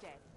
dead.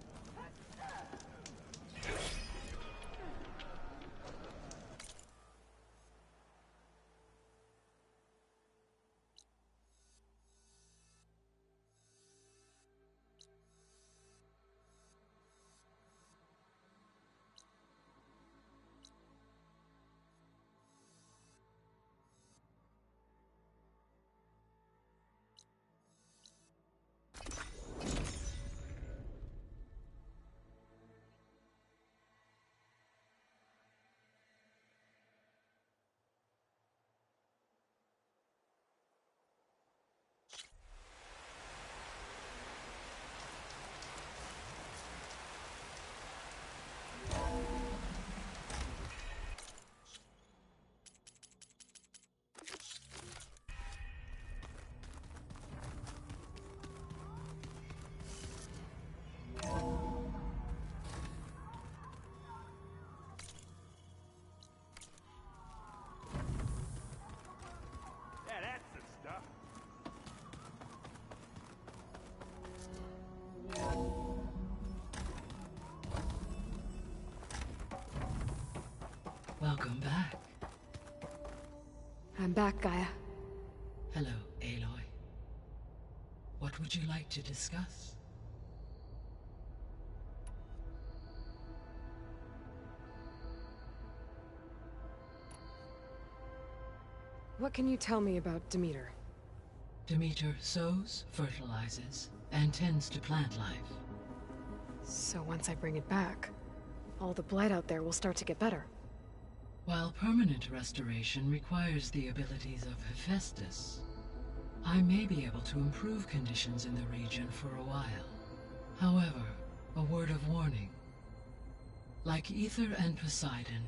Welcome back. I'm back, Gaia. Hello, Aloy. What would you like to discuss? What can you tell me about Demeter? Demeter sows, fertilizes, and tends to plant life. So once I bring it back, all the blight out there will start to get better. While permanent restoration requires the abilities of Hephaestus, I may be able to improve conditions in the region for a while. However, a word of warning. Like Ether and Poseidon,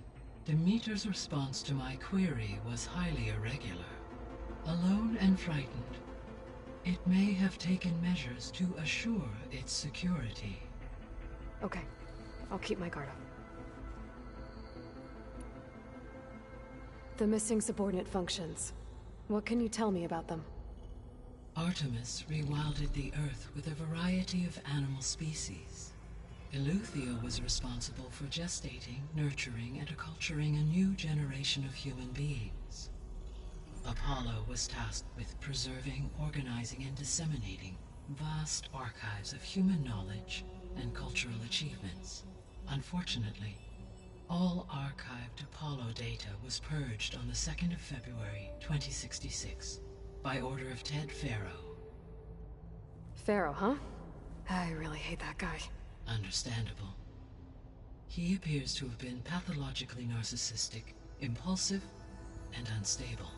Demeter's response to my query was highly irregular. Alone and frightened, it may have taken measures to assure its security. Okay, I'll keep my guard up. The missing subordinate functions. What can you tell me about them? Artemis rewilded the Earth with a variety of animal species. Eleuthia was responsible for gestating, nurturing, and acculturating a new generation of human beings. Apollo was tasked with preserving, organizing, and disseminating vast archives of human knowledge and cultural achievements. Unfortunately, all archived Apollo data was purged on the 2nd of February, 2066, by order of Ted Faro. Pharaoh, huh? I really hate that guy. Understandable. He appears to have been pathologically narcissistic, impulsive, and unstable.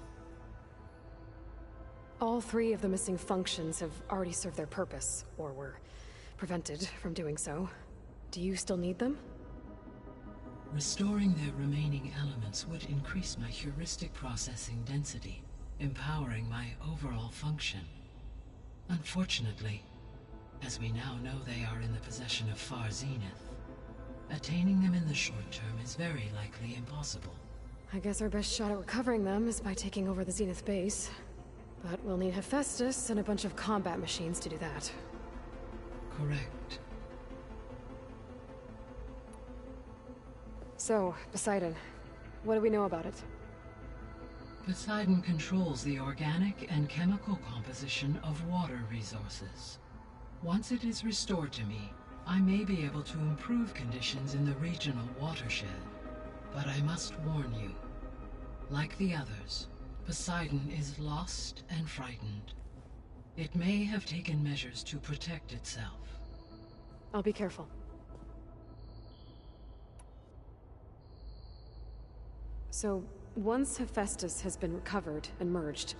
All three of the missing functions have already served their purpose, or were prevented from doing so. Do you still need them? Restoring their remaining elements would increase my heuristic processing density, empowering my overall function. Unfortunately, as we now know they are in the possession of Far Zenith, attaining them in the short term is very likely impossible. I guess our best shot at recovering them is by taking over the Zenith base. But we'll need Hephaestus and a bunch of combat machines to do that. Correct. So, Poseidon, what do we know about it? Poseidon controls the organic and chemical composition of water resources. Once it is restored to me, I may be able to improve conditions in the regional watershed. But I must warn you, like the others, Poseidon is lost and frightened. It may have taken measures to protect itself. I'll be careful. So, once Hephaestus has been recovered and merged,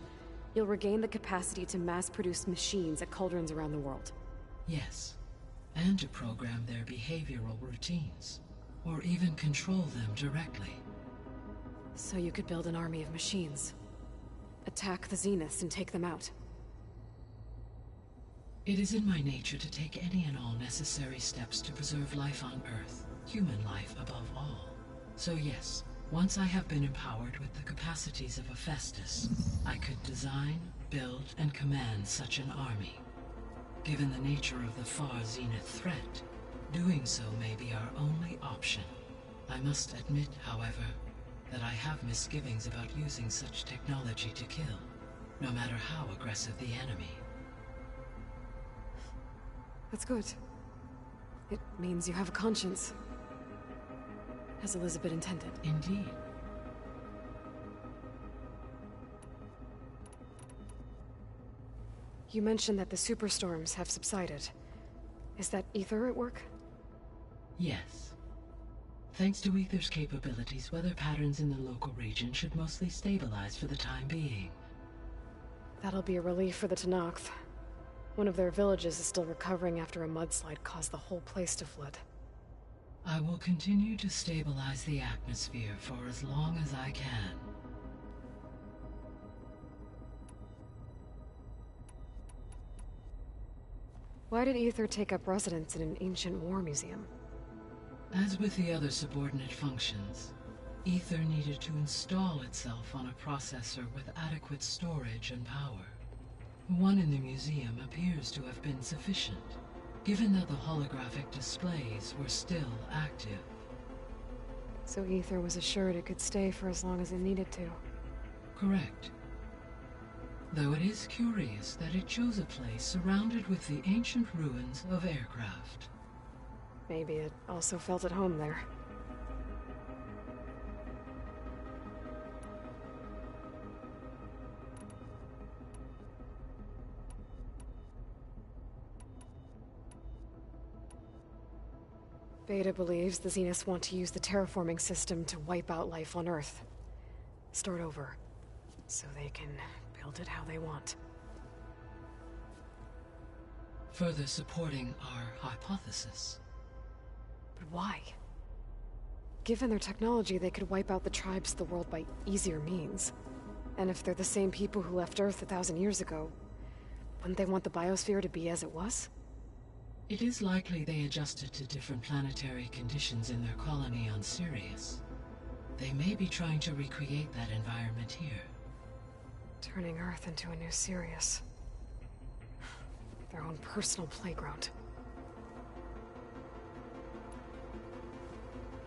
you'll regain the capacity to mass-produce machines at cauldrons around the world. Yes, and to program their behavioral routines, or even control them directly. So you could build an army of machines. Attack the Zeniths and take them out. It is in my nature to take any and all necessary steps to preserve life on Earth, human life above all. So yes, once I have been empowered with the capacities of Hephaestus, I could design, build, and command such an army. Given the nature of the far Zenith threat, doing so may be our only option. I must admit, however, that I have misgivings about using such technology to kill, no matter how aggressive the enemy. That's good. It means you have a conscience. As Elizabeth intended. Indeed. You mentioned that the superstorms have subsided. Is that Ether at work? Yes. Thanks to Ether's capabilities, weather patterns in the local region should mostly stabilize for the time being. That'll be a relief for the Tenakth. One of their villages is still recovering after a mudslide caused the whole place to flood. I will continue to stabilize the atmosphere for as long as I can. Why did Ether take up residence in an ancient war museum? As with the other subordinate functions, Ether needed to install itself on a processor with adequate storage and power. The one in the museum appears to have been sufficient, given that the holographic displays were still active. So Ether was assured it could stay for as long as it needed to. Correct. Though it is curious that it chose a place surrounded with the ancient ruins of aircraft. Maybe it also felt at home there. Beta believes the Zeniths want to use the terraforming system to wipe out life on Earth. Start over, so they can build it how they want. Further supporting our hypothesis. But why? Given their technology, they could wipe out the tribes of the world by easier means. And if they're the same people who left Earth 1,000 years ago, wouldn't they want the biosphere to be as it was? It is likely they adjusted to different planetary conditions in their colony on Sirius. They may be trying to recreate that environment here. Turning Earth into a new Sirius. Their own personal playground.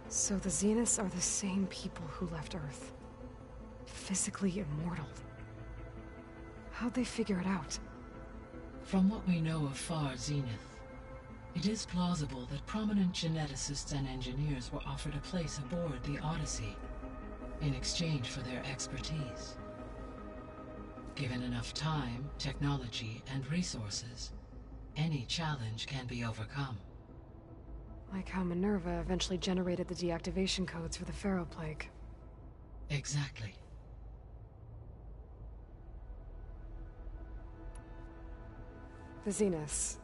So the Zeniths are the same people who left Earth. Physically immortal. How'd they figure it out? From what we know of Far Zenith, it is plausible that prominent geneticists and engineers were offered a place aboard the Odyssey in exchange for their expertise. Given enough time, technology, and resources, any challenge can be overcome. Like how Minerva eventually generated the deactivation codes for the Pharaoh Plague. Exactly. The Zeniths.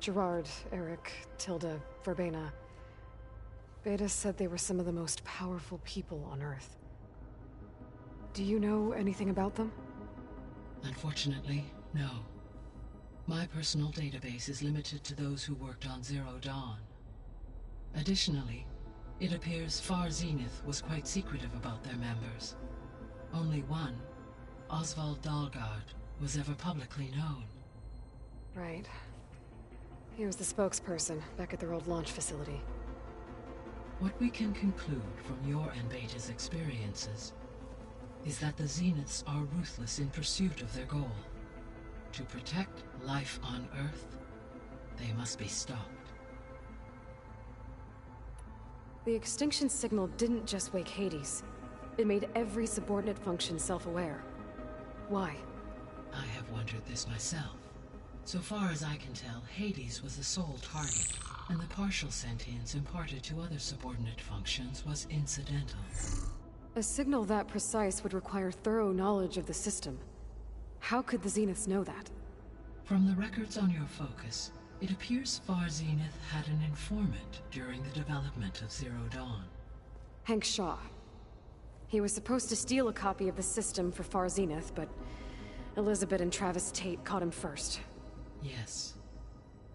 Gerard, Eric, Tilda, Verbena. Beta said they were some of the most powerful people on Earth. Do you know anything about them? Unfortunately, no. My personal database is limited to those who worked on Zero Dawn. Additionally, it appears Far Zenith was quite secretive about their members. Only one, Oswald Dalgard, was ever publicly known. Right. He was the spokesperson back at their old launch facility. What we can conclude from your and Beta's experiences is that the Zeniths are ruthless in pursuit of their goal. To protect life on Earth, they must be stopped. The extinction signal didn't just wake Hades. It made every subordinate function self-aware. Why? I have wondered this myself. So far as I can tell, Hades was the sole target, and the partial sentience imparted to other subordinate functions was incidental. A signal that precise would require thorough knowledge of the system. How could the Zeniths know that? From the records on your focus, it appears Far Zenith had an informant during the development of Zero Dawn. Hank Shaw. He was supposed to steal a copy of the system for Far Zenith, but Elizabeth and Travis Tate caught him first. Yes.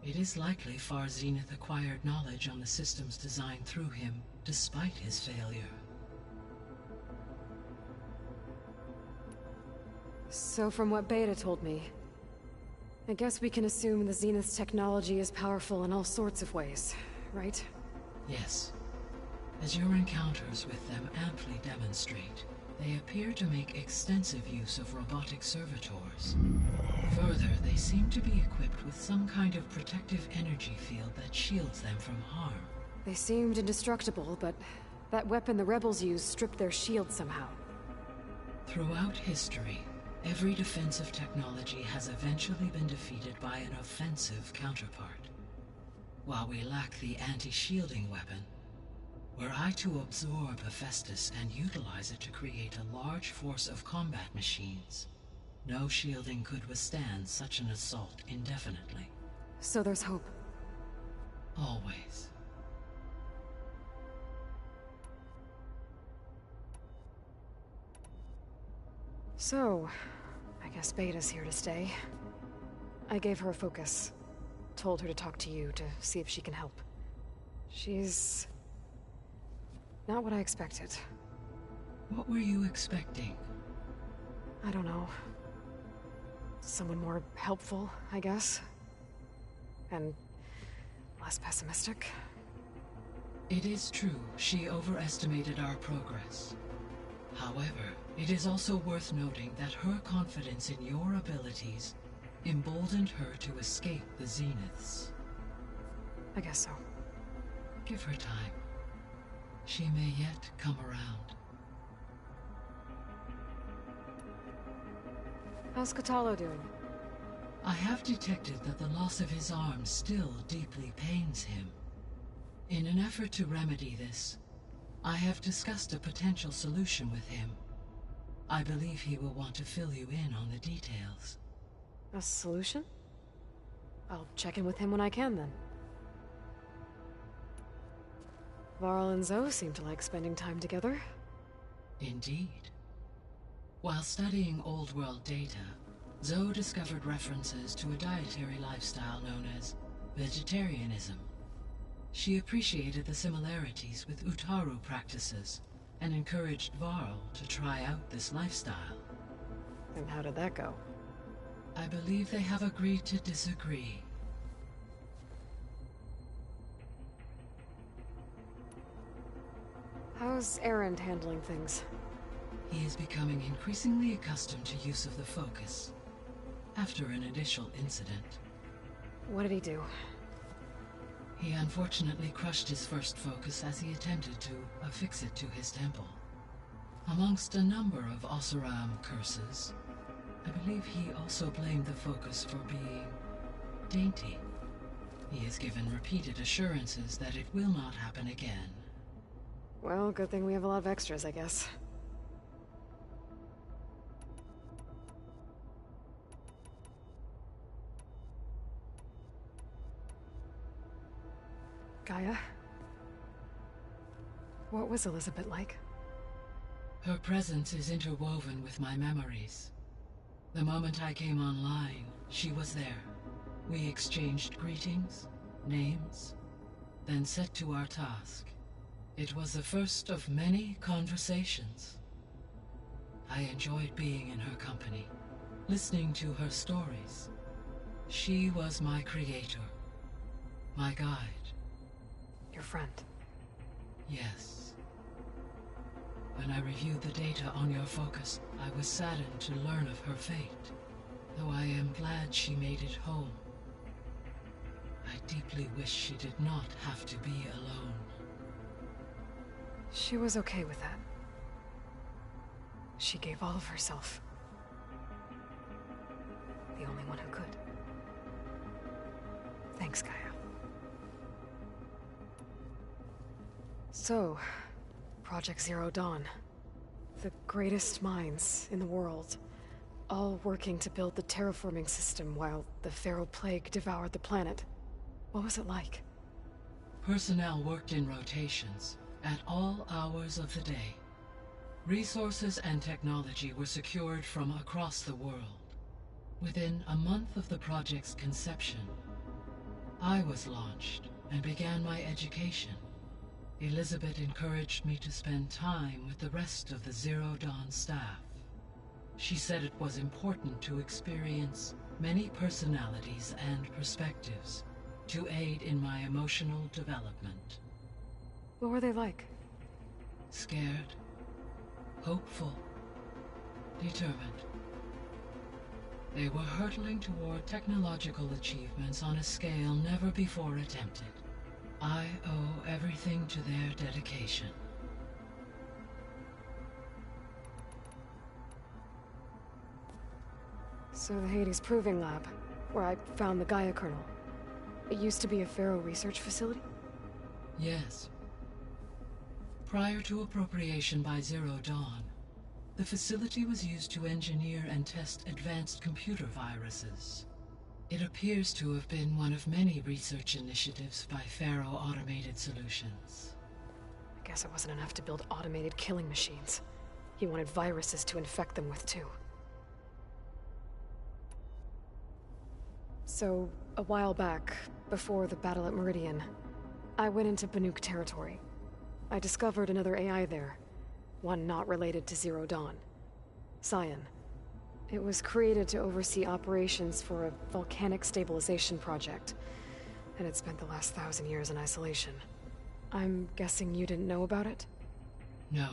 It is likely Far Zenith acquired knowledge on the systems designed through him, despite his failure. So from what Beta told me, I guess we can assume the Zenith's technology is powerful in all sorts of ways, right? Yes. As your encounters with them amply demonstrate, they appear to make extensive use of robotic servitors. Further, they seem to be equipped with some kind of protective energy field that shields them from harm. They seemed indestructible, but that weapon the rebels used stripped their shield somehow. Throughout history, every defensive technology has eventually been defeated by an offensive counterpart. While we lack the anti-shielding weapon, were I to absorb Hephaestus and utilize it to create a large force of combat machines, no shielding could withstand such an assault indefinitely. So there's hope. Always. So, I guess Beta's here to stay. I gave her a focus. Told her to talk to you to see if she can help. She's not what I expected. What were you expecting? I don't know. Someone more helpful, I guess. And less pessimistic. It is true, she overestimated our progress. However, it is also worth noting that her confidence in your abilities emboldened her to escape the Zeniths. I guess so. Give her time. She may yet come around. How's Katalo doing? I have detected that the loss of his arm still deeply pains him. In an effort to remedy this, I have discussed a potential solution with him. I believe he will want to fill you in on the details. A solution? I'll check in with him when I can, then. Varl and Zoe seem to like spending time together. Indeed. While studying Old World data, Zoe discovered references to a dietary lifestyle known as vegetarianism. She appreciated the similarities with Utaru practices and encouraged Varl to try out this lifestyle. And how did that go? I believe they have agreed to disagree. How's Erend handling things? He is becoming increasingly accustomed to use of the focus, after an initial incident. What did he do? He unfortunately crushed his first focus as he attempted to affix it to his temple. Amongst a number of Oseram curses, I believe he also blamed the focus for being dainty. He has given repeated assurances that it will not happen again. Well, good thing we have a lot of extras, I guess. Gaia? What was Elizabeth like? Her presence is interwoven with my memories. The moment I came online, she was there. We exchanged greetings, names, then set to our task. It was the first of many conversations. I enjoyed being in her company, listening to her stories. She was my creator, my guide. Your friend. Yes. When I reviewed the data on your focus, I was saddened to learn of her fate, though I am glad she made it home. I deeply wish she did not have to be alone. She was okay with that. She gave all of herself. The only one who could. Thanks, Gaia. So, Project Zero Dawn. The greatest minds in the world, all working to build the terraforming system while the Pharaoh Plague devoured the planet. What was it like? Personnel worked in rotations, at all hours of the day. Resources and technology were secured from across the world. Within a month of the project's conception, I was launched and began my education. Elizabeth encouraged me to spend time with the rest of the Zero Dawn staff. She said it was important to experience many personalities and perspectives to aid in my emotional development. What were they like? Scared, hopeful, determined. They were hurtling toward technological achievements on a scale never before attempted. I owe everything to their dedication. So the Hades Proving Lab, where I found the Gaia kernel. It used to be a Pharaoh research facility? Yes. Prior to appropriation by Zero Dawn, the facility was used to engineer and test advanced computer viruses. It appears to have been one of many research initiatives by Pharaoh Automated Solutions. I guess it wasn't enough to build automated killing machines. He wanted viruses to infect them with too. So, a while back, before the battle at Meridian, I went into Banuk territory. I discovered another AI there, one not related to Zero Dawn. Cyan. It was created to oversee operations for a volcanic stabilization project, and it spent the last 1,000 years in isolation. I'm guessing you didn't know about it? No.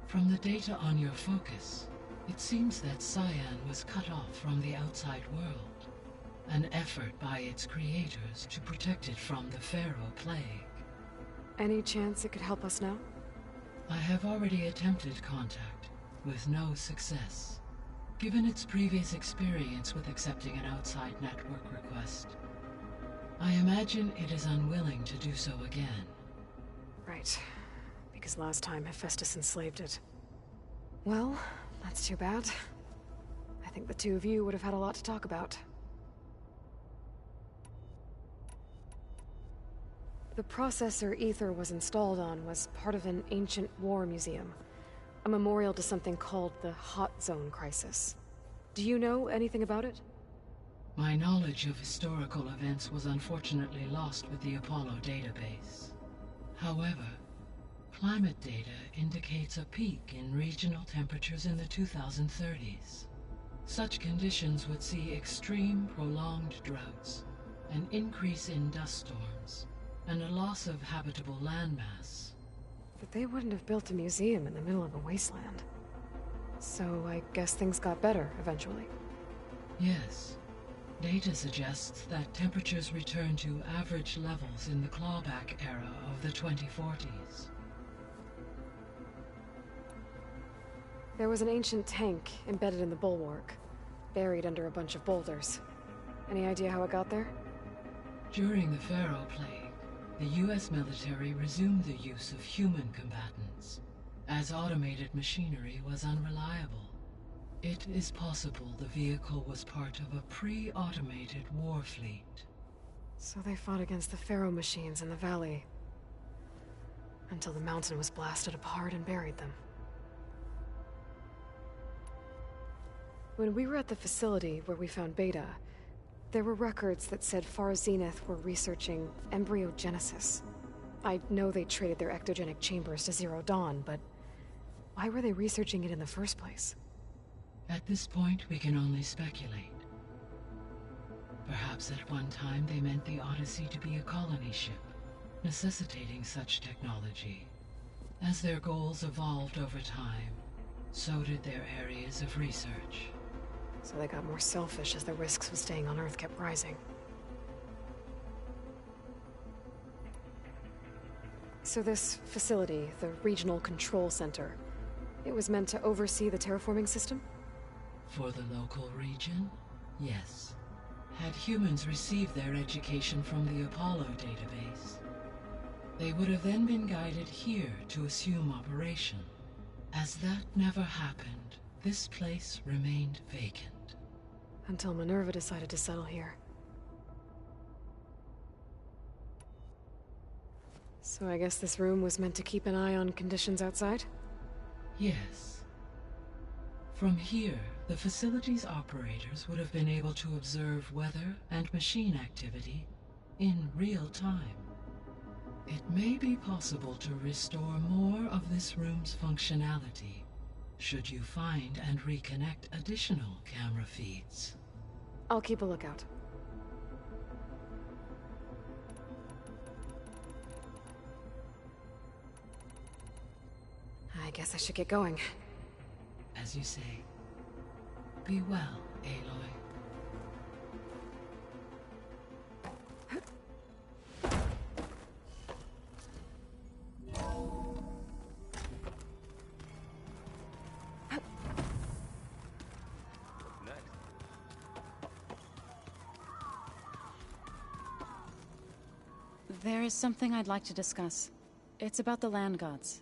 From the data on your focus, it seems that Cyan was cut off from the outside world, an effort by its creators to protect it from the Pharaoh plague. Any chance it could help us now? I have already attempted contact, with no success. Given its previous experience with accepting an outside network request, I imagine it is unwilling to do so again. Right. Because last time Hephaestus enslaved it. Well, that's too bad. I think the two of you would have had a lot to talk about. The processor Ether was installed on was part of an ancient war museum. A memorial to something called the Hot Zone Crisis. Do you know anything about it? My knowledge of historical events was unfortunately lost with the Apollo database. However, climate data indicates a peak in regional temperatures in the 2030s. Such conditions would see extreme, prolonged droughts, an increase in dust storms, and a loss of habitable landmass. But they wouldn't have built a museum in the middle of a wasteland. So I guess things got better eventually. Yes. Data suggests that temperatures return to average levels in the clawback era of the 2040s. There was an ancient tank embedded in the bulwark, buried under a bunch of boulders. Any idea how it got there? During the Pharaoh plague, the US military resumed the use of human combatants, as automated machinery was unreliable. It is possible the vehicle was part of a pre-automated war fleet. So they fought against the Pharaoh machines in the valley, until the mountain was blasted apart and buried them. When we were at the facility where we found Beta, there were records that said Far Zenith were researching embryogenesis. I know they traded their ectogenic chambers to Zero Dawn, but why were they researching it in the first place? At this point, we can only speculate. Perhaps at one time they meant the Odyssey to be a colony ship, necessitating such technology. As their goals evolved over time, so did their areas of research. So they got more selfish as the risks of staying on Earth kept rising. So this facility, the Regional Control Center, it was meant to oversee the terraforming system? For the local region, yes. Had humans received their education from the Apollo database, they would have then been guided here to assume operation. As that never happened, this place remained vacant. Until Minerva decided to settle here. So I guess this room was meant to keep an eye on conditions outside? Yes. From here, the facility's operators would have been able to observe weather and machine activity in real time. It may be possible to restore more of this room's functionality should you find and reconnect additional camera feeds. I'll keep a lookout. I guess I should get going. As you say, be well, Aloy. There is something I'd like to discuss. It's about the land gods.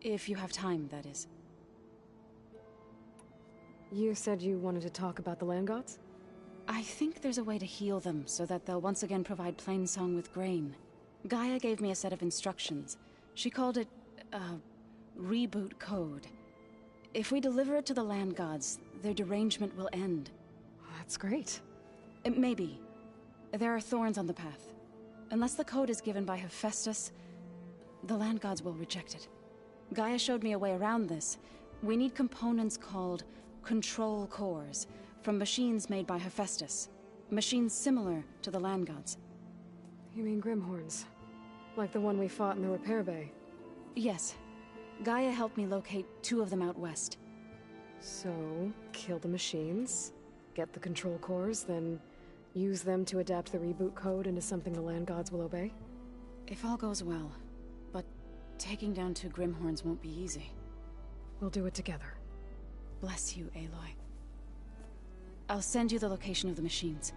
If you have time, that is. You said you wanted to talk about the land gods? I think there's a way to heal them so that they'll once again provide Plainsong with grain. Gaia gave me a set of instructions. She called it, reboot code. If we deliver it to the land gods, their derangement will end. That's great. Maybe. There are thorns on the path. Unless the code is given by Hephaestus, the land gods will reject it. Gaia showed me a way around this. We need components called control cores from machines made by Hephaestus. Machines similar to the land gods. You mean Grimhorns? Like the one we fought in the repair bay? Yes. Gaia helped me locate 2 of them out west. So, kill the machines, get the control cores, then use them to adapt the reboot code into something the land gods will obey? If all goes well. But taking down 2 Grimhorns won't be easy. We'll do it together. Bless you, Aloy. I'll send you the location of the machines.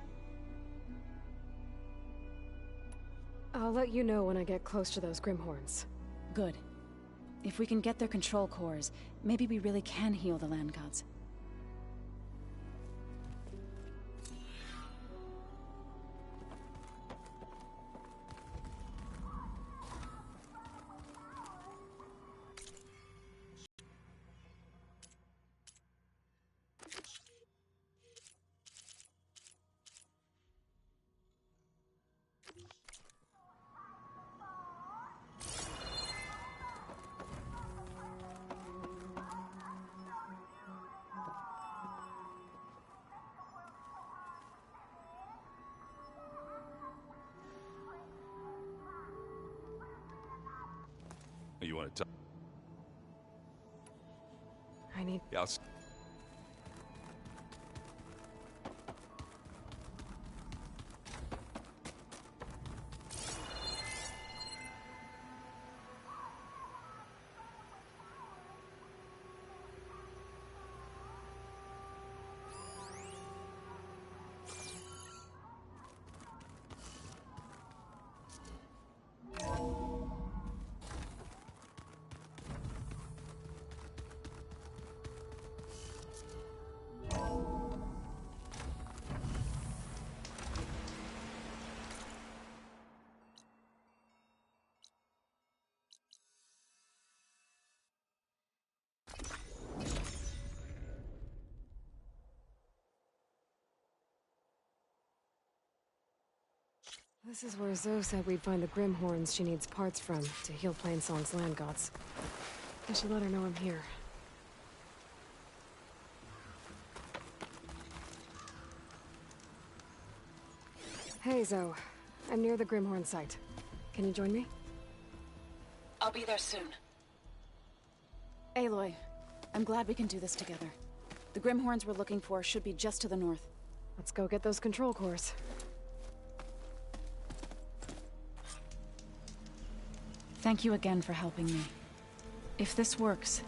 I'll let you know when I get close to those Grimhorns. Good. If we can get their control cores, maybe we really can heal the land gods. You want to talk? I need... Yeah, This is where Zoe said we'd find the Grimhorns she needs parts from to heal Plainsong's land gods. I should let her know I'm here. Hey, Zoe. I'm near the Grimhorn site. Can you join me? I'll be there soon. Aloy, I'm glad we can do this together. The Grimhorns we're looking for should be just to the north. Let's go get those control cores. Thank you again for helping me. If this works,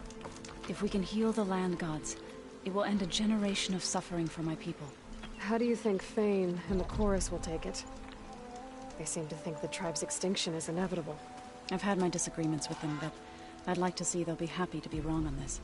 if we can heal the land gods, it will end a generation of suffering for my people. How do you think Fane and the Chorus will take it? They seem to think the tribe's extinction is inevitable. I've had my disagreements with them, but I'd like to see they'll be happy to be wrong on this.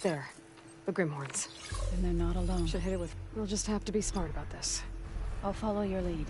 there. The Grimhorns. And they're not alone. Should hit it with... We'll just have to be smart about this. I'll follow your lead.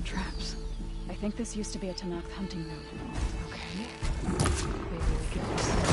Traps. I think this used to be a Tanakh hunting route. Okay. Maybe we can use some...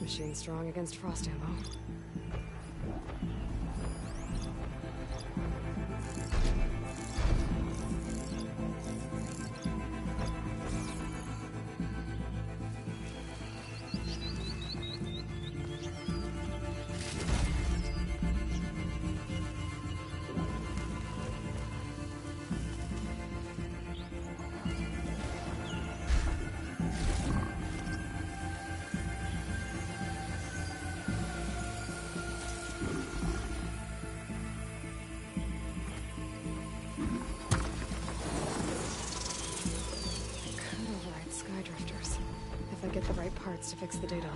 Machine strong against frost ammo. Get the right parts to fix the data.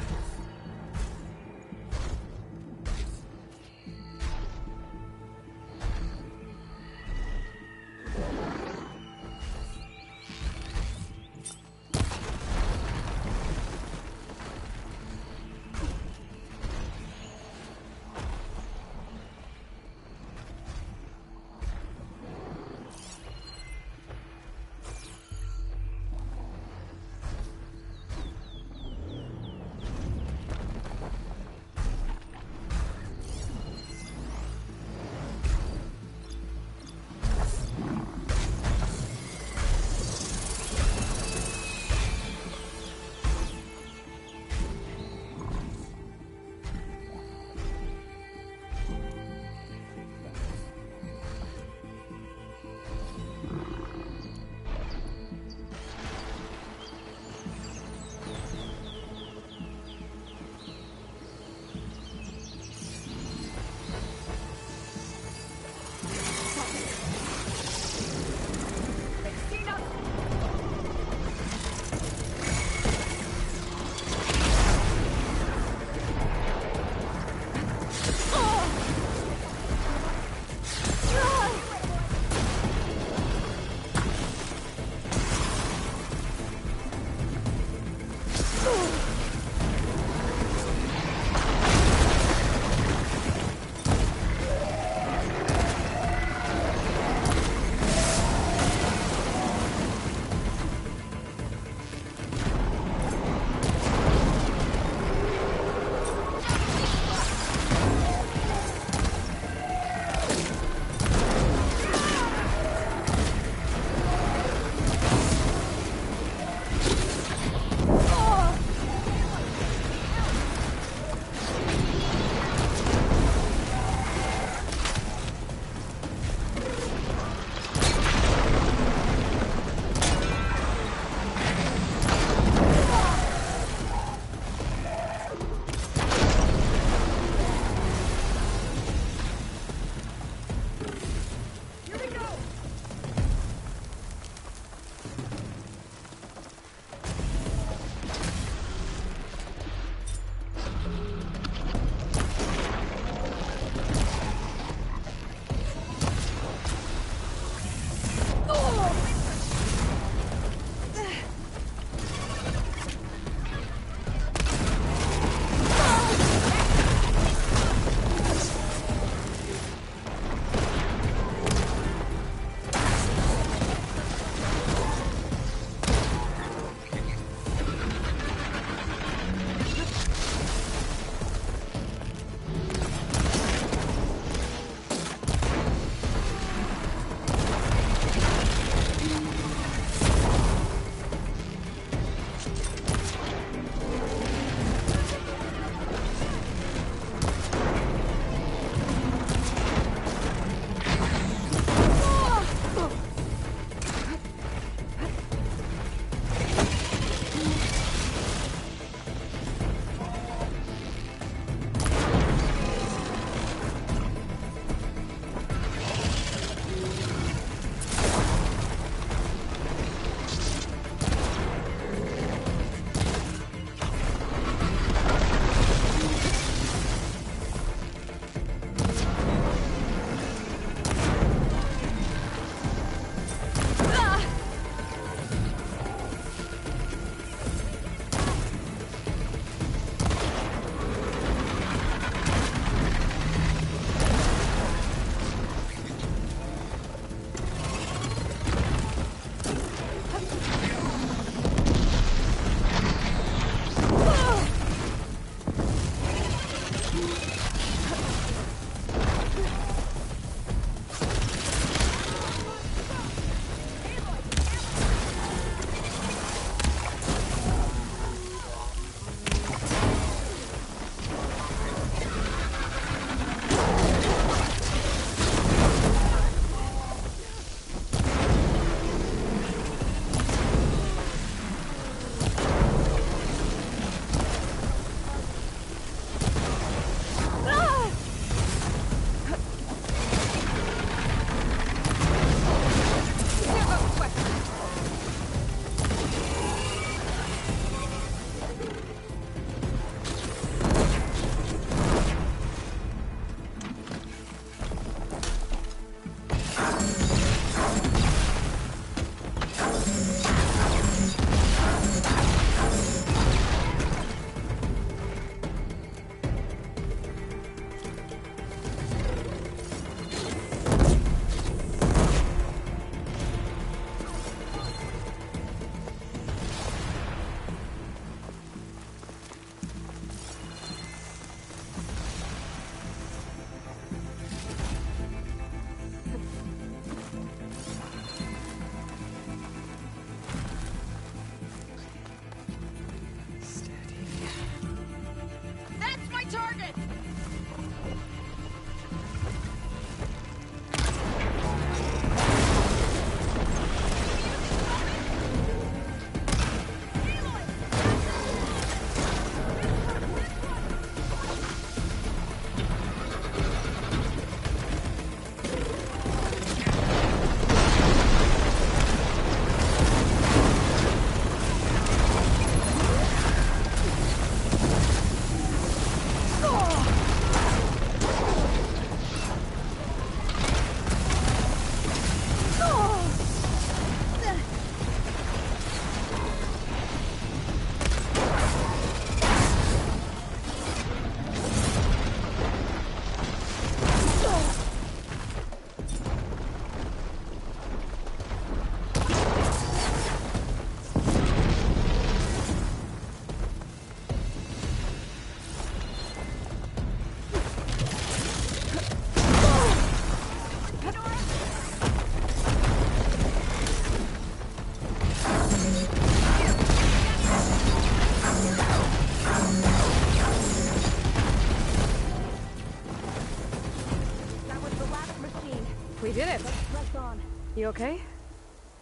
You okay?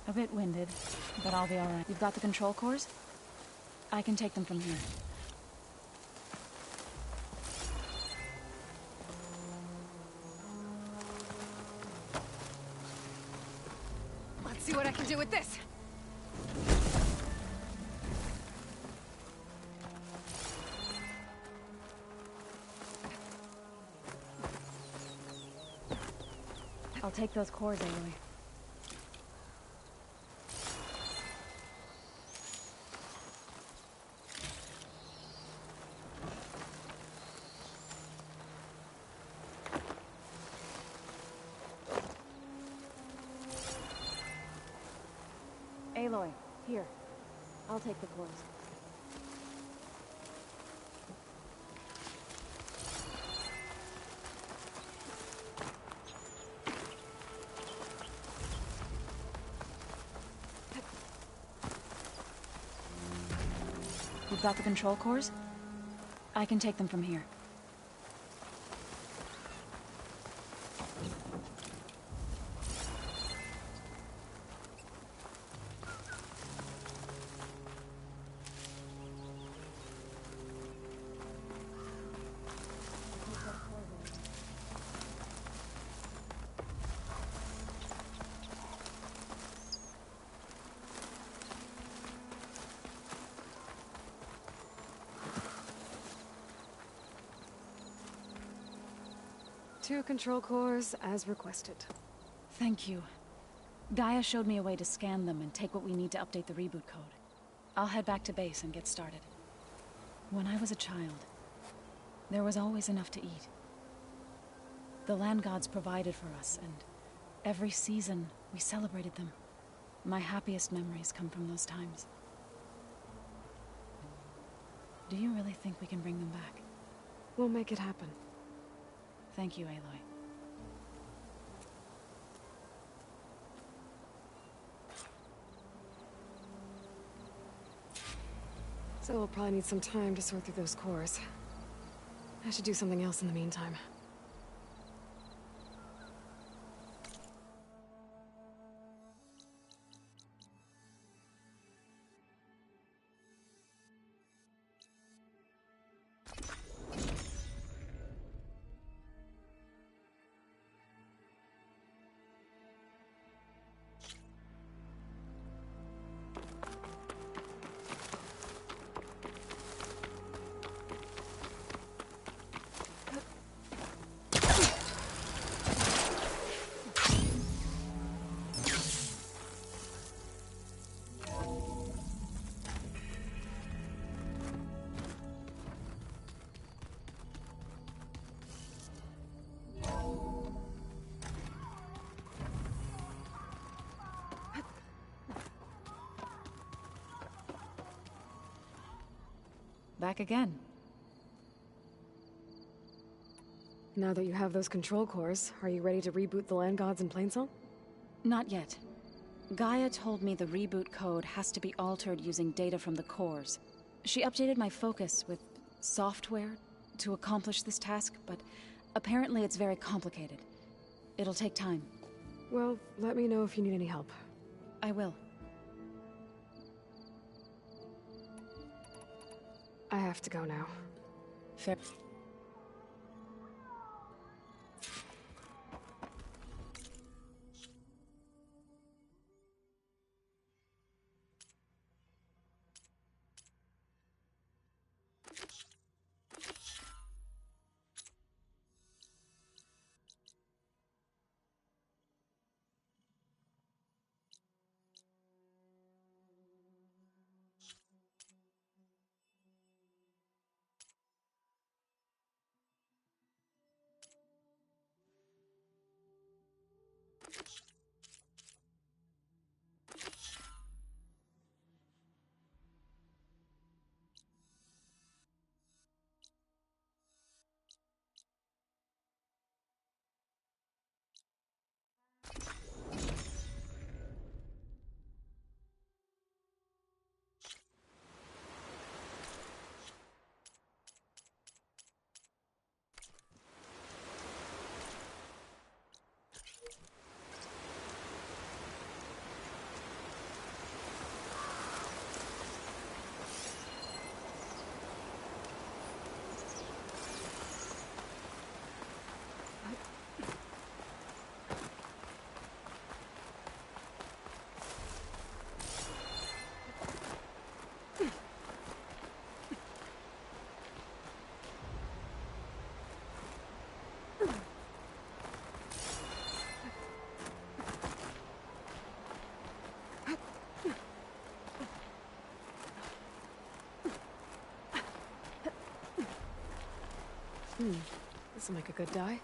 A bit winded, but I'll be alright. You've got the control cores? I can take them from here. Let's see what I can do with this. I'll take those cores, Aloy. Aloy, here. I'll take the cores. You've got the control cores? I can take them from here. Two control cores, as requested. Thank you. Gaia showed me a way to scan them and take what we need to update the reboot code. I'll head back to base and get started. When I was a child, there was always enough to eat. The land gods provided for us, and every season we celebrated them. My happiest memories come from those times. Do you really think we can bring them back? We'll make it happen. Thank you, Aloy. So we'll probably need some time to sort through those cores. I should do something else in the meantime. Back again. Now that you have those control cores, are you ready to reboot the land gods in Plainsong? Not yet. Gaia told me the reboot code has to be altered using data from the cores. She updated my focus with software to accomplish this task, but apparently it's very complicated. It'll take time. Well, let me know if you need any help. I will. I have to go now. Fair. This'll make a good dye.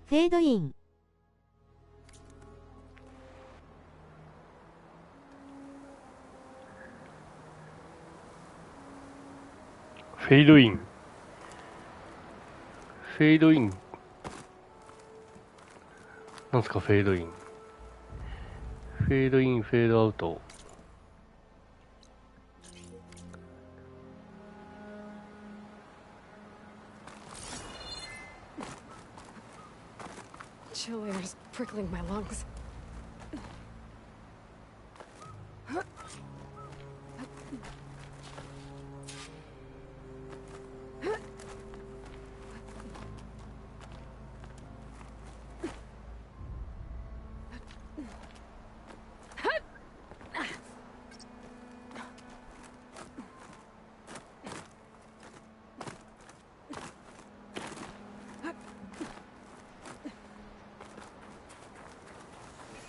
フェードイン。フェードイン。フェードイン。なんすかフェードイン。フェードイン、フェードアウト。Chill air's prickling my lungs.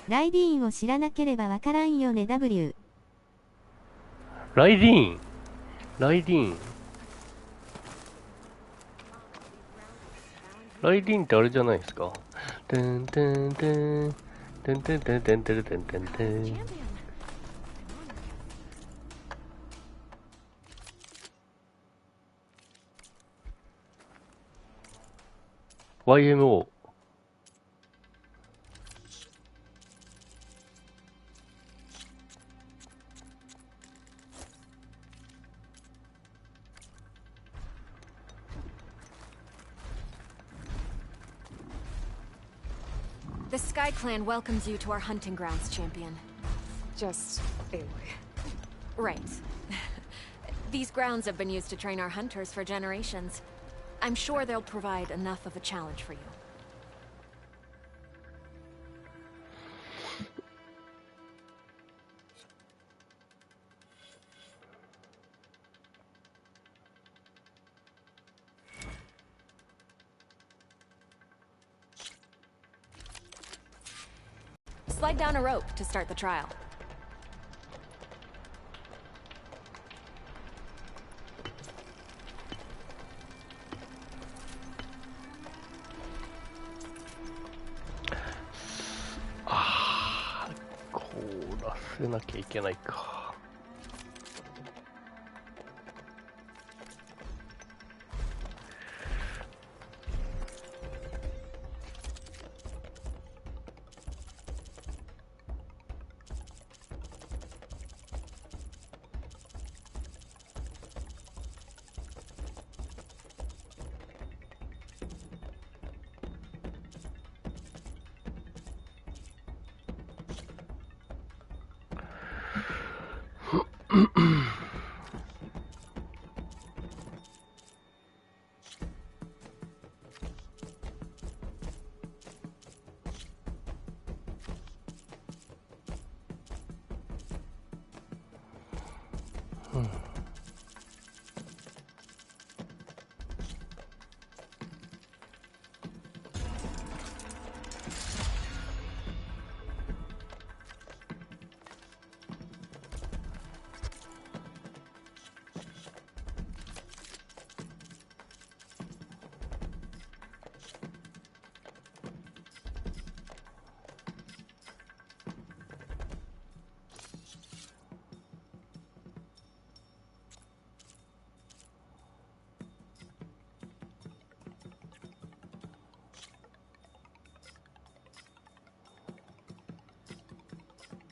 ライディーンを知らなければわからんよね W。ライディーン。ライディーン。ライディーンってあれじゃないですか。てんてんてん。てんてんてんてんてんてんてんてん。YMO。The Sky Clan welcomes you to our hunting grounds, champion. Just Aloy. Right. These grounds have been used to train our hunters for generations. I'm sure they'll provide enough of a challenge for you. Slide down a rope to start the trial. Ah, 凍らせなきゃいけないか。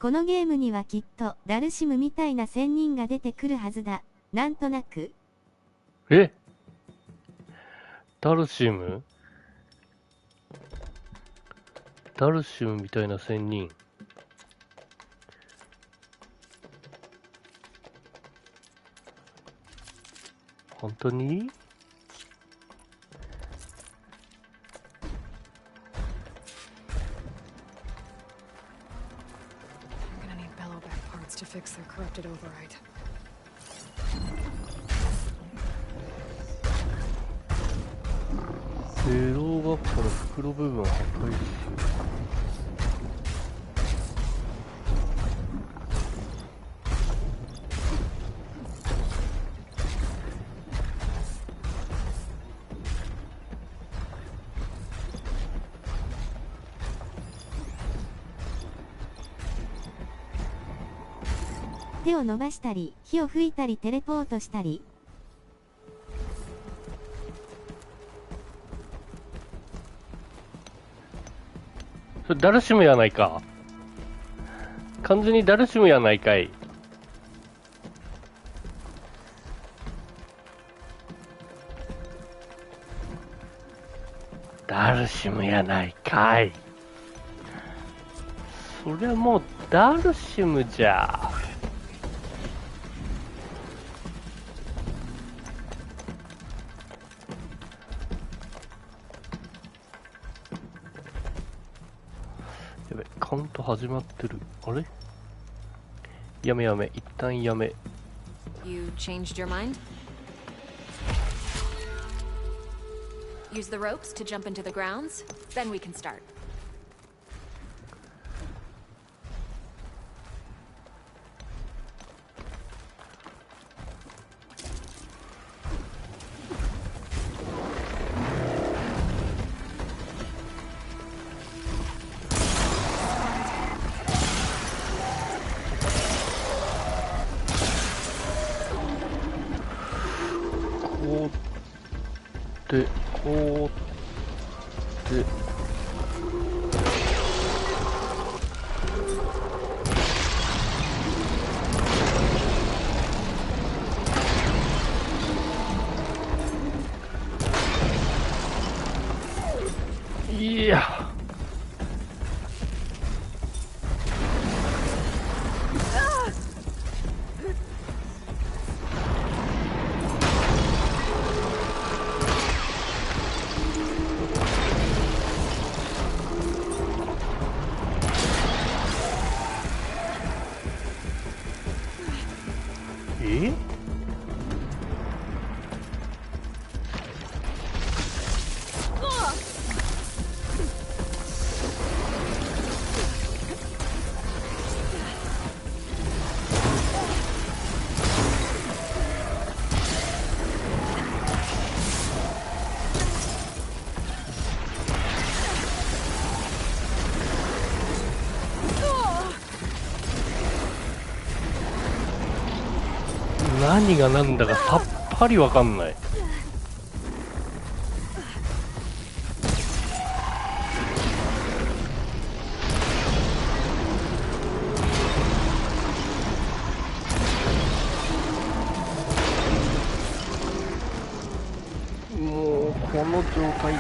このゲームにはきっとダルシムみたいな仙人が出てくるはずだ。なんとなく。え、ダルシムみたいな仙人。本当に？To fix their corrupted override. ゼロがから袋部分を破壊する。手を伸ばしたり、火を吹いたりテレポートしたり。それダルシムやないか。完全にダルシムやないかい。ダルシムやないかい。そりゃもうダルシムじゃ。やべ、カウント始まってる。あれ？やめ、一旦やめ。You changed your mind? Use the ropes to jump into the grounds, then we can start.こうでいや何が何だかさっぱりわかんない。もうこの状態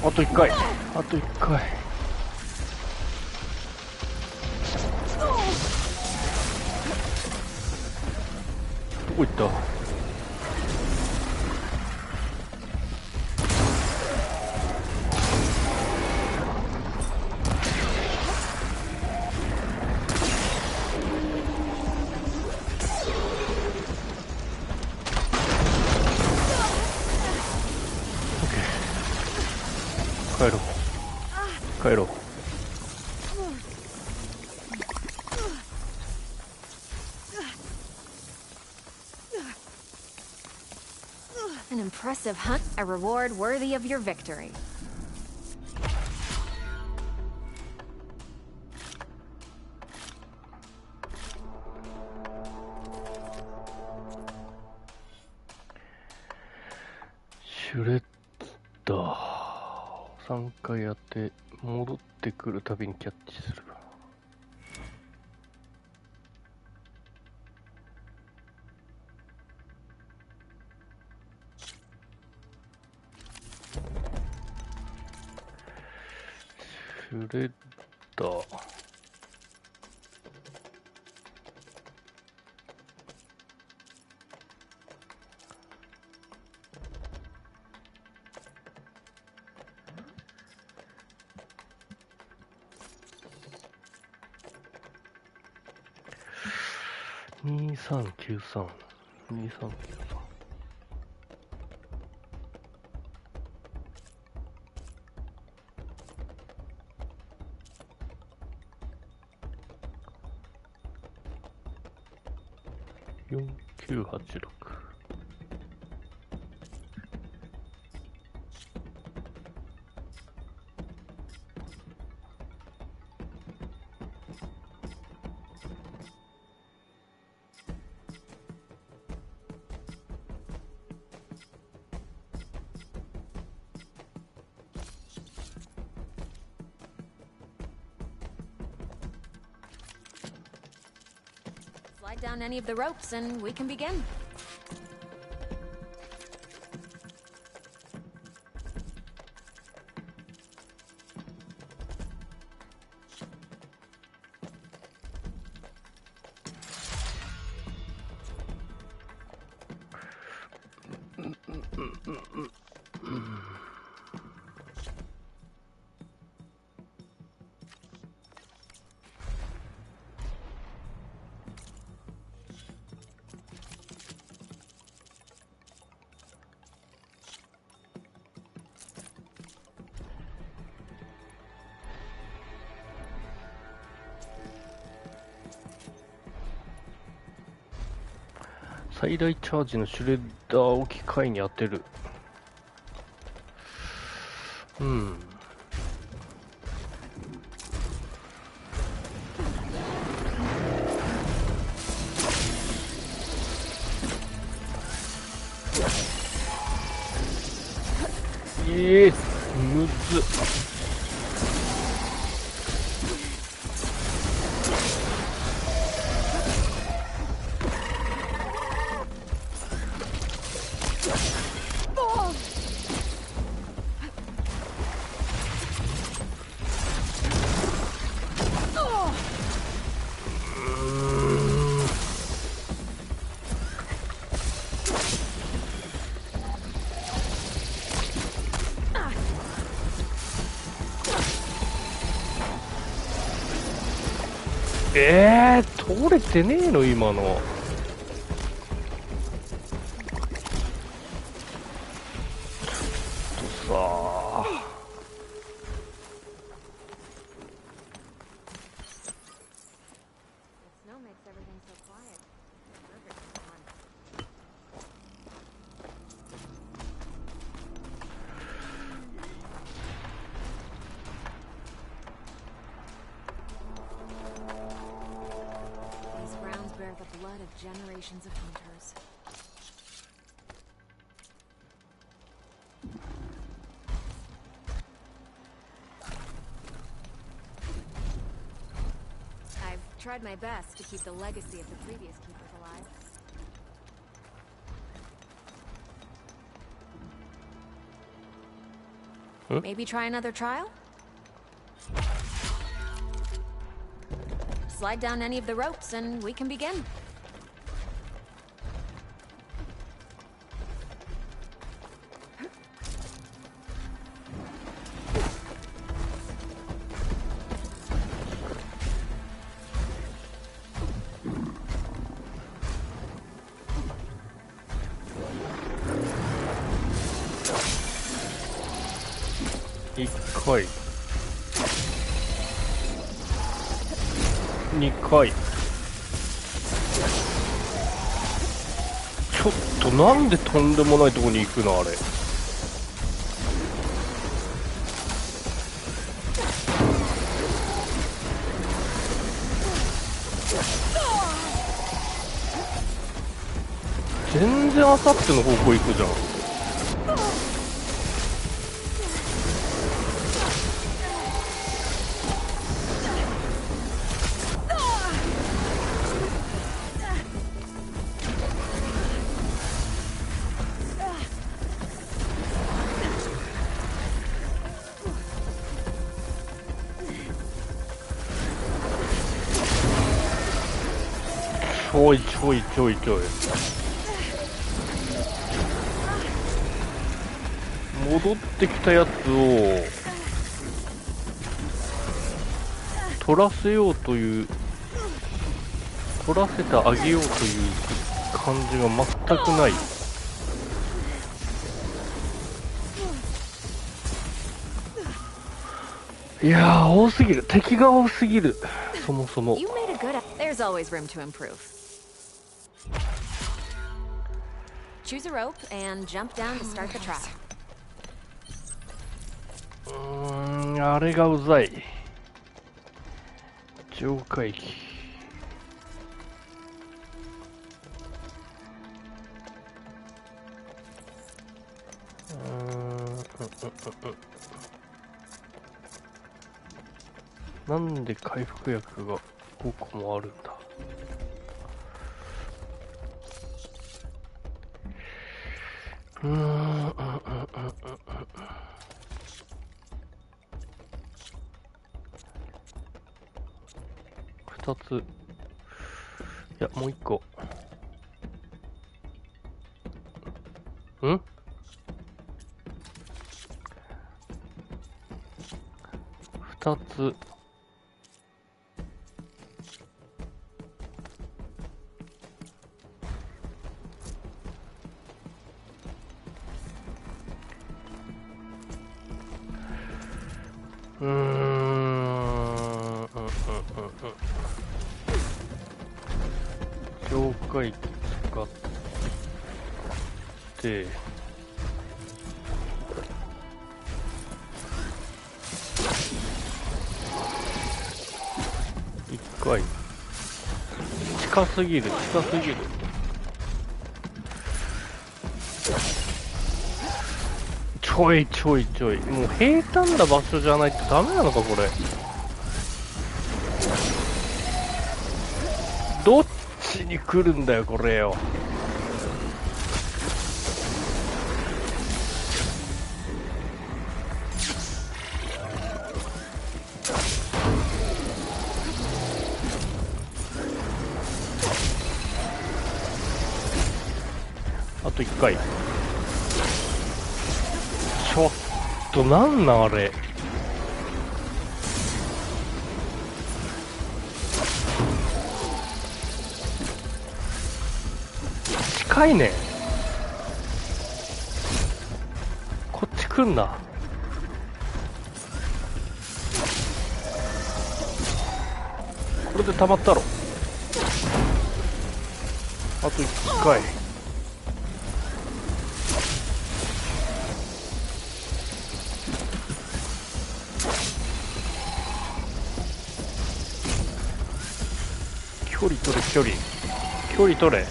あと1回あと1回。どこ行った？帰ろう帰ろう。An impressive hunt, a reward worthy of your victory. シュレッダー3回やって戻ってくるたびにキャッチする。シュレッダー2393 23934986Slide down any of the ropes and we can begin.最大チャージのシュレッダーを機械に当てる。むずっ。取れてねえの今の。ちょっとさThe blood of generations of hunters. I've tried my best to keep the legacy of the previous keepers alive. Maybe try another trial? Slide down any of the ropes and we can begin.1回2回ちちょっとなんでとんでもないとこに行くのあれ。全然あさっての方向行くじゃん。ちょいちょいちょいちょい戻ってきたやつを取らせようという、取らせてあげようという感じが全くない。いやー、多すぎる。敵が多すぎる。そもそも。You made a good. There's always room to improve. Choose a rope and jump down to start the trap. あれがうざい。浄化液。なんで回復薬が5個もあるんだ。2つ。いや、もう1個。ん2つ。浄化液使って1回近すぎる近すぎる。ちょいちょいちょい、もう平坦な場所じゃないとダメなのかこれ。どっちに来るんだよこれよ。あと1回。ちょっとなんなんあれ。近いね。こっち来んな。これで溜まったろ。あと1回。距離取れ距離距離取れ。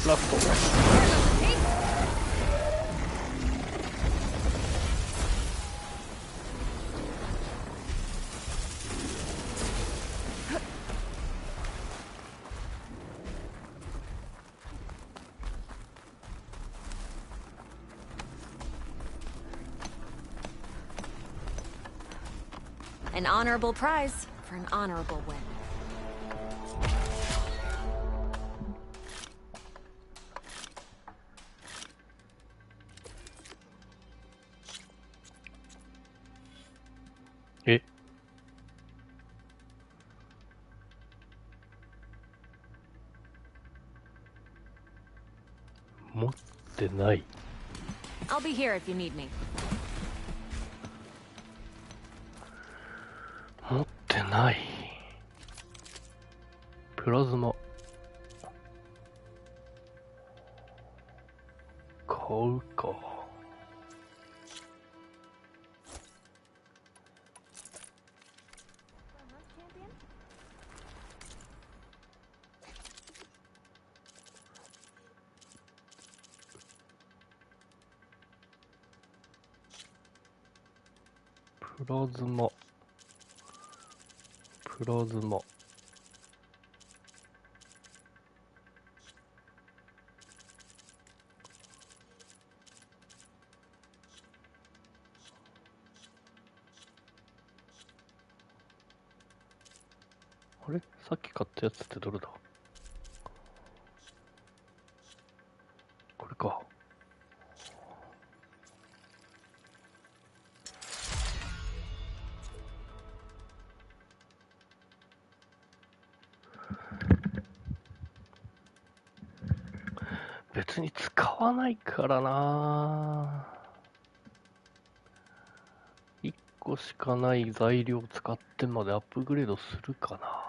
ラスト。An honorable prize for an honorable win. Eh? 持ってない。I'll be here if you need me. 持ってない。プラズマ。うか。プラズマ。あれ、さっき買ったやつってどれだ？これか。別に使わないからな。1個しかない材料を使ってまでアップグレードするかな。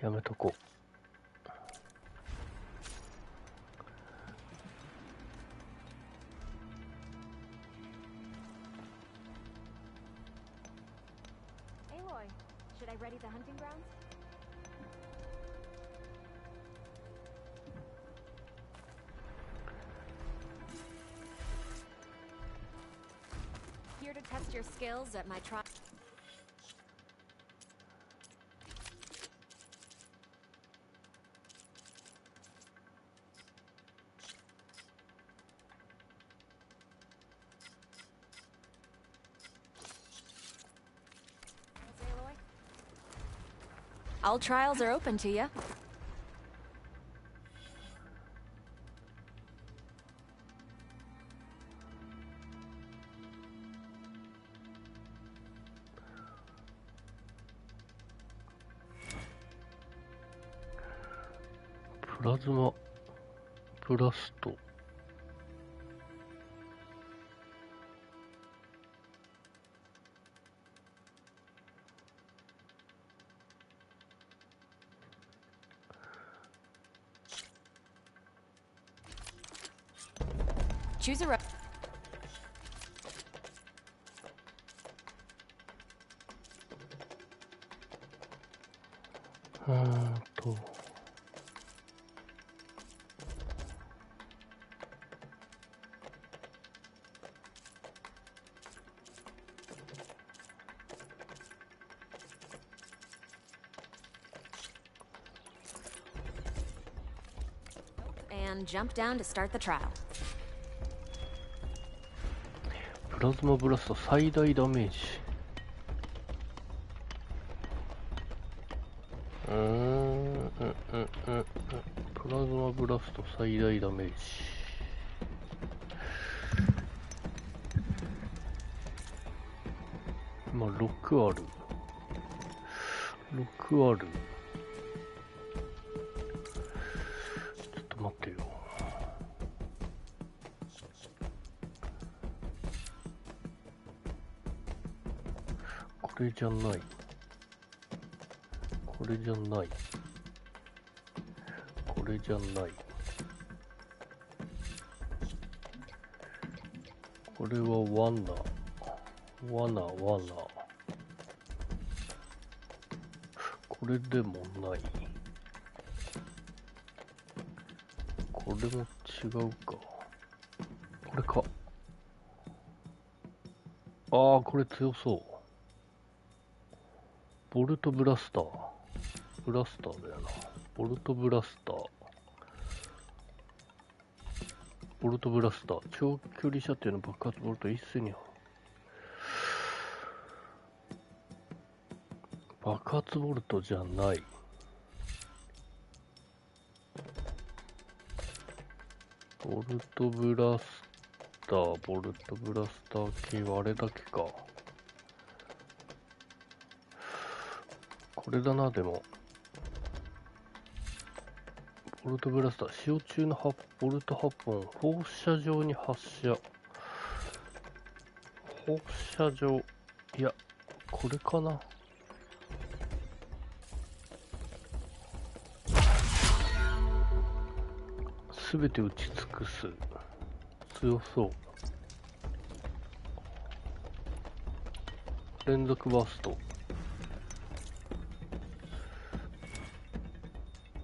やめとこう。Aloy, should I ready the hunting grounds? Here to test your skills at my trial. All trials are open to you. プラズマブラスト。Choose a road. と。And jump down to start the trial. プラズマブラスト最大ダメージ。プラズマブラスト最大ダメージ。まあ6ある。6ある。ちょっと待ってよ。これじゃない。これじゃない。これじゃない。これは罠。これでもない。これも違うか。これか。ああ、これ強そう。ボルトブラスター。ブラスターだよな。ボルトブラスター。ボルトブラスター。長距離射程の爆発ボルト一斉に。爆発ボルトじゃない。ボルトブラスター、ボルトブラスター系はあれだけか。これだな、でも。ボルトブラスター、使用中のボルト8本、放射状に発射。放射状、いや、これかな。全て打ち尽くす。強そう。連続バースト。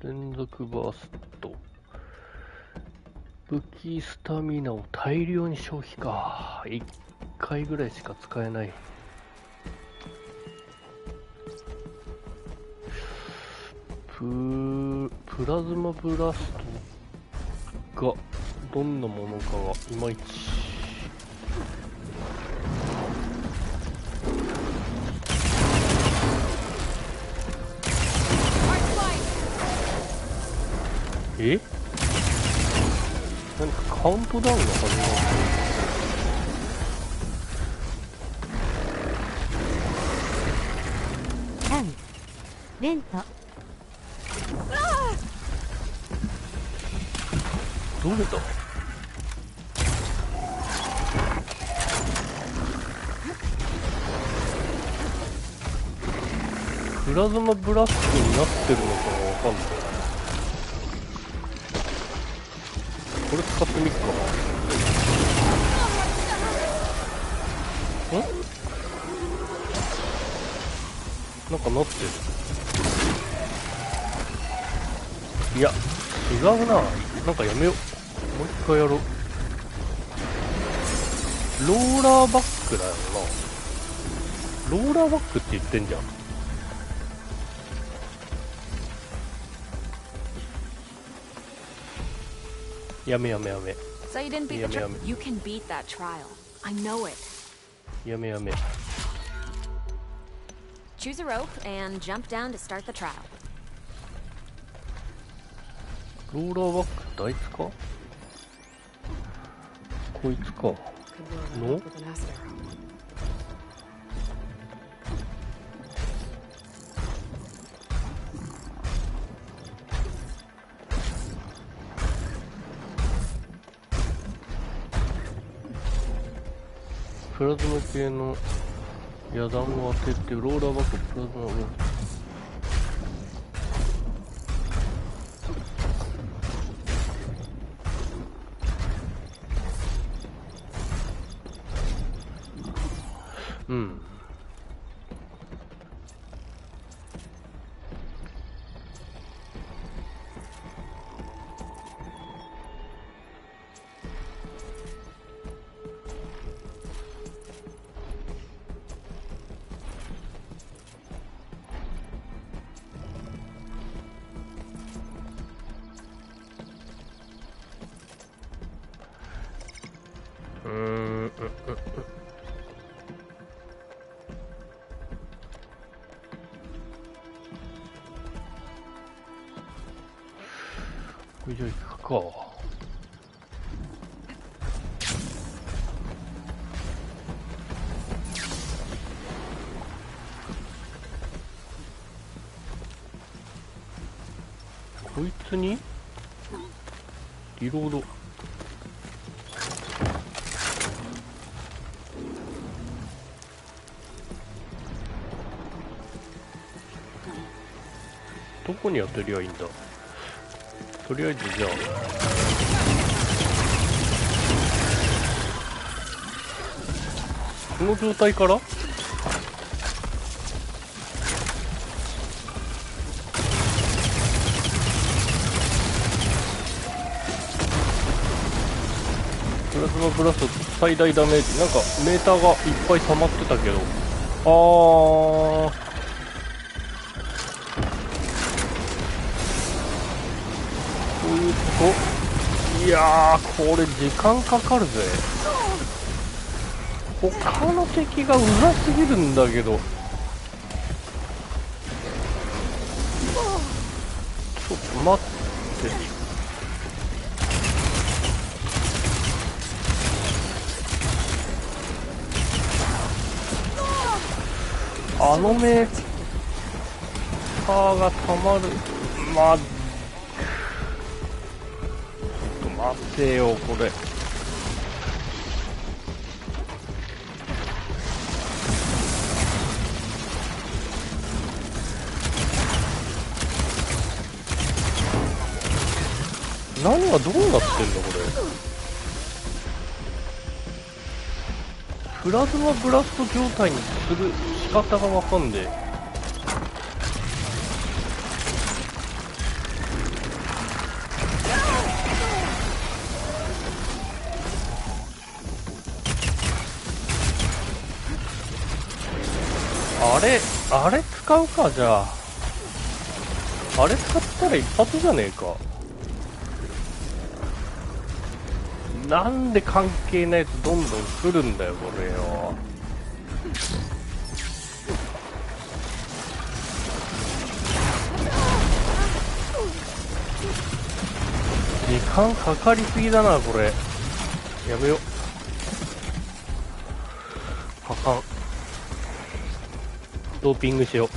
連続バースト。武器スタミナを大量に消費か。1回ぐらいしか使えない。プラズマブラストがどんなものかがいまいち。え？何かカウントダウンが始まる。ダウンレント。どれだ？プラズマブラストになってるのかがわかんない。これ使ってみっかな。なんかなってる。いや違うな。なんかやめよう。もう一回やろう。ローラーバックだよな。ローラーバックって言ってんじゃん。やめ。So you didn't beat the trial? You can beat that trial. I know it. やめ。Choose a rope and jump down to start the trial. ローラーバックってあいつか？こいつか。の？プラズマ系の野弾を当ててローラーバックプラズマをこれじゃあ行くか。こいつにリロード。どこに当てりゃいいんだ。とりあえずじゃあこの状態からプラズマブラスト最大ダメージ。なんかメーターがいっぱい溜まってたけど、いやーこれ時間かかるぜ。他の敵がうざすぎるんだけど。ちょっと待って。あのメーターがたまる。待てよこれ。何がどうなってんだこれ。プラズマブラスト状態にする仕方がわかんねえ。あれ使うか。じゃああれ使ったら一発じゃねえか。なんで関係ないやつどんどん来るんだよこれよ。時間かかりすぎだなこれ。やめよ。あかん。ドーピングしよう。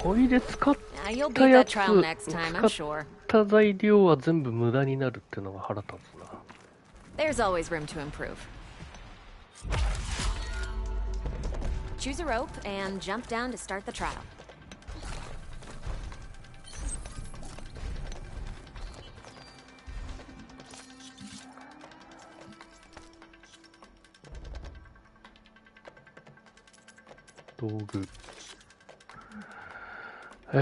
これで使ったやつ、使った材料は全部無駄になるってのが腹立つな。There's always room to improve. Choose a rope and jump down to start the trial. 道具。ス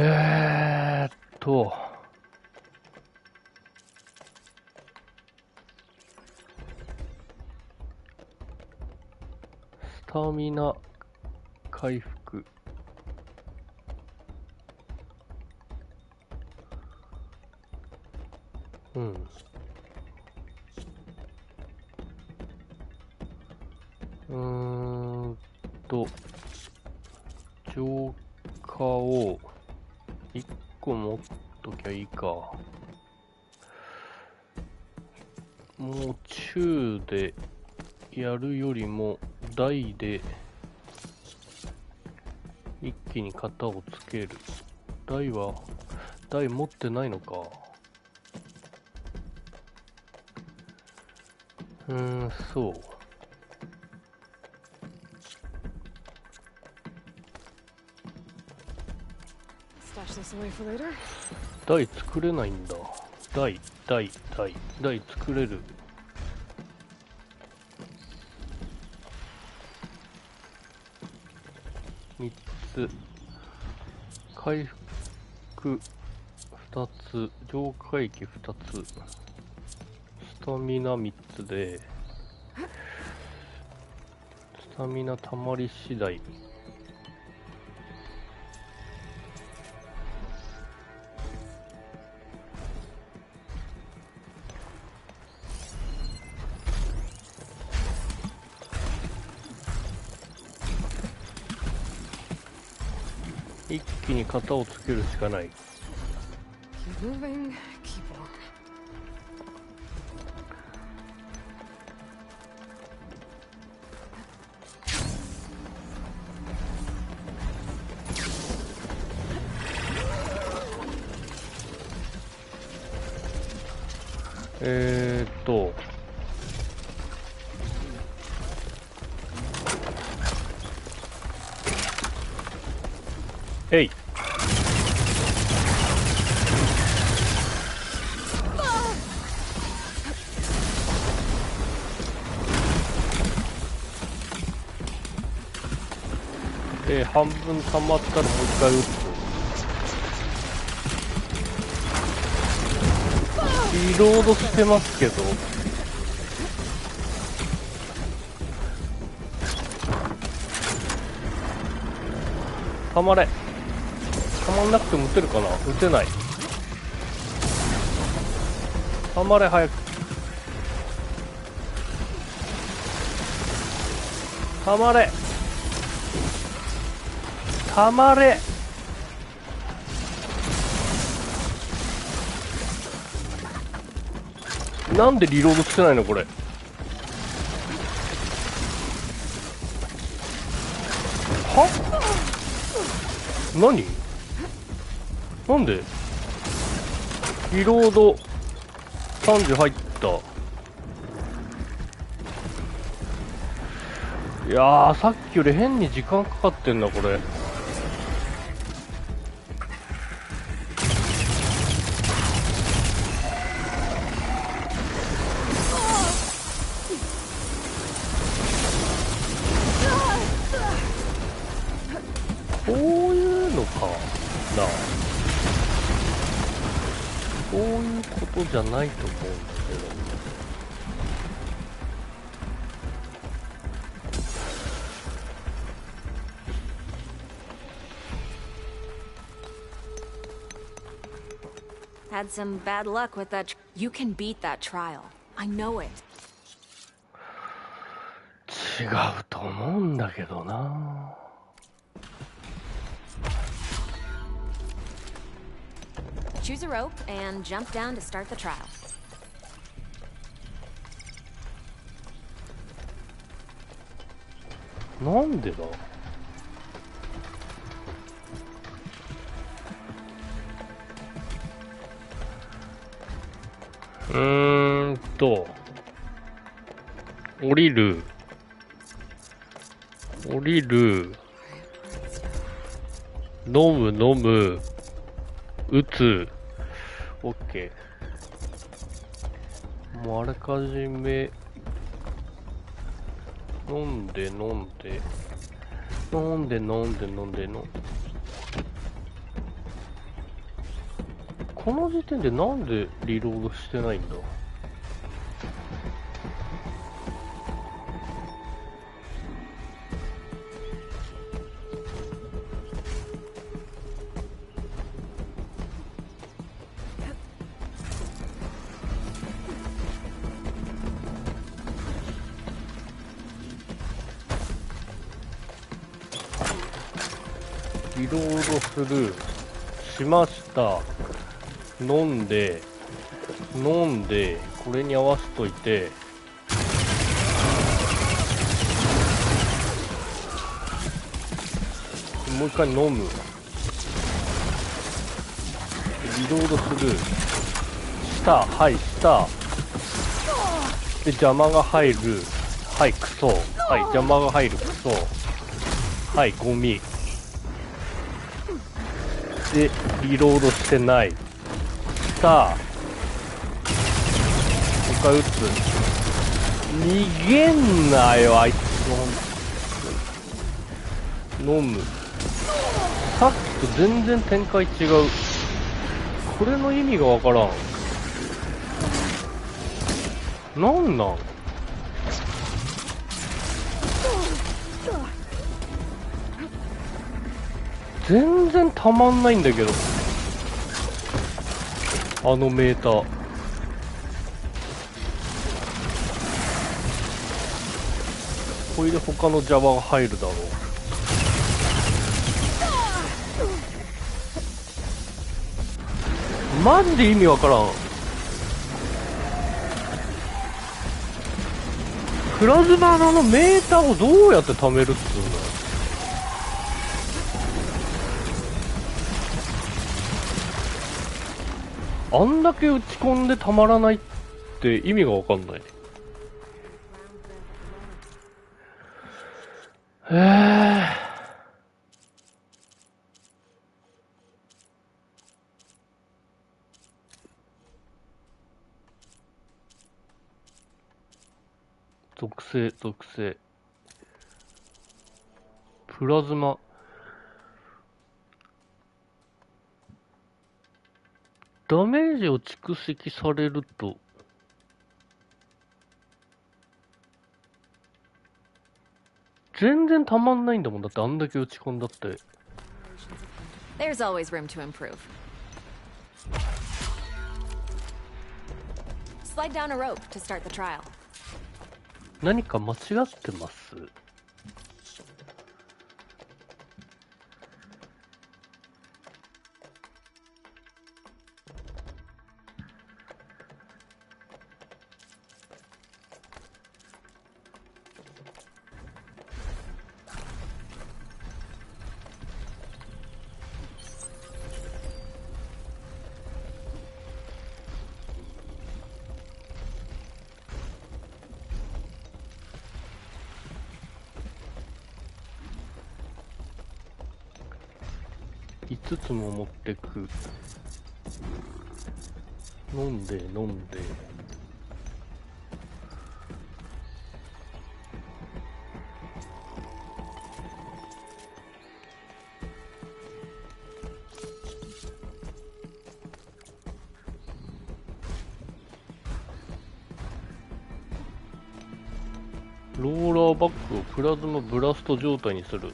タミナ回復。うん。浄化を1個持っときゃいいか。もう中でやるよりも大で一気に型をつける。大持ってないのか。そう。台作れないんだ。台作れる。3つ回復2つ、浄化液2つ、スタミナ3つで、スタミナたまり次第一気に型をつけるしかない。えい。半分溜まったらもう一回撃つ。リロードしてますけど。溜まれ。溜まんなくても撃てるかな。撃てない。溜まれ早く。溜まれ。溜まれ。なんでリロードしてないのこれ。は？何？なんでリロード30入った。いやー、さっきより変に時間かかってんなこれ。こういうのかな。こういうことじゃないと思うんだけど。Had some bad luck with that. You can beat that trial. I know it. 違うと思うんだけどな。Choose a rope and jump down to start the trial. なんでだ。降りる。飲む。打つ。オッケー。もうあらかじめ、飲んで。この時点でなんでリロードしてないんだ。リロードする。しました。飲んで、これに合わせといて、もう一回飲む。リロードする。した。で、邪魔が入る。はい、クソ。はい、邪魔が入る、クソ。はい、ゴミ。で、リロードしてない。さあ、もう一回撃つ。逃げんなよ、あいつ。飲む。さっきと全然展開違う。これの意味がわからん。なんなん？全然たまんないんだけど、あのメーター。これで他の邪魔が入るだろう。マジで意味わからん。プラズマのメーターをどうやって貯めるっつうんだ。あんだけ打ち込んでたまらないって意味がわかんない。属性。プラズマ。ダメージを蓄積されると、全然たまんないんだもん。だってあんだけ打ち込んだって。There's always room to improve. Slide down a rope to start the trial. 何か間違ってます？ 5つも持ってく。飲んで飲んで。ローラーバックをプラズマブラスト状態にする。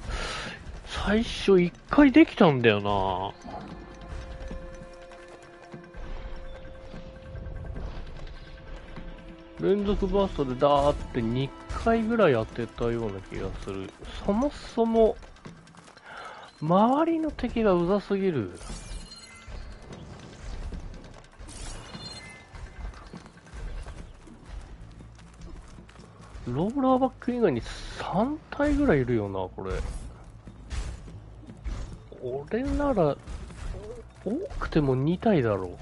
最初1回できたんだよな。連続バーストでダーって2回ぐらい当てたような気がする。そもそも周りの敵がうざすぎる。ローラーバック以外に3体ぐらいいるよな、これ。俺なら多くても2体だろう。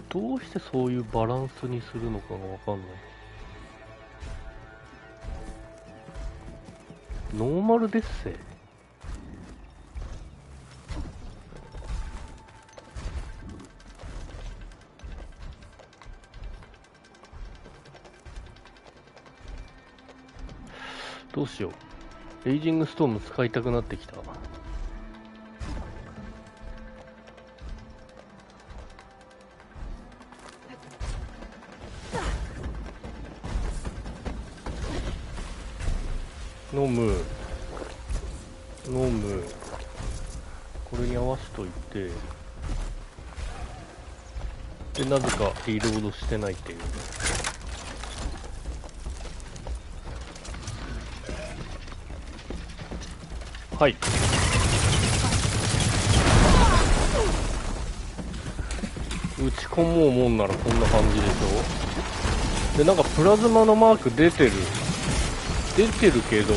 どうしてそういうバランスにするのかがわかんない。ノーマルデッセ。どうしよう。レイジングストーム使いたくなってきた。飲む。これに合わせといて。で、なぜかリロードしてないっていう。はい。打ち込もうもんならこんな感じでしょ。で、なんかプラズマのマーク出てるけど、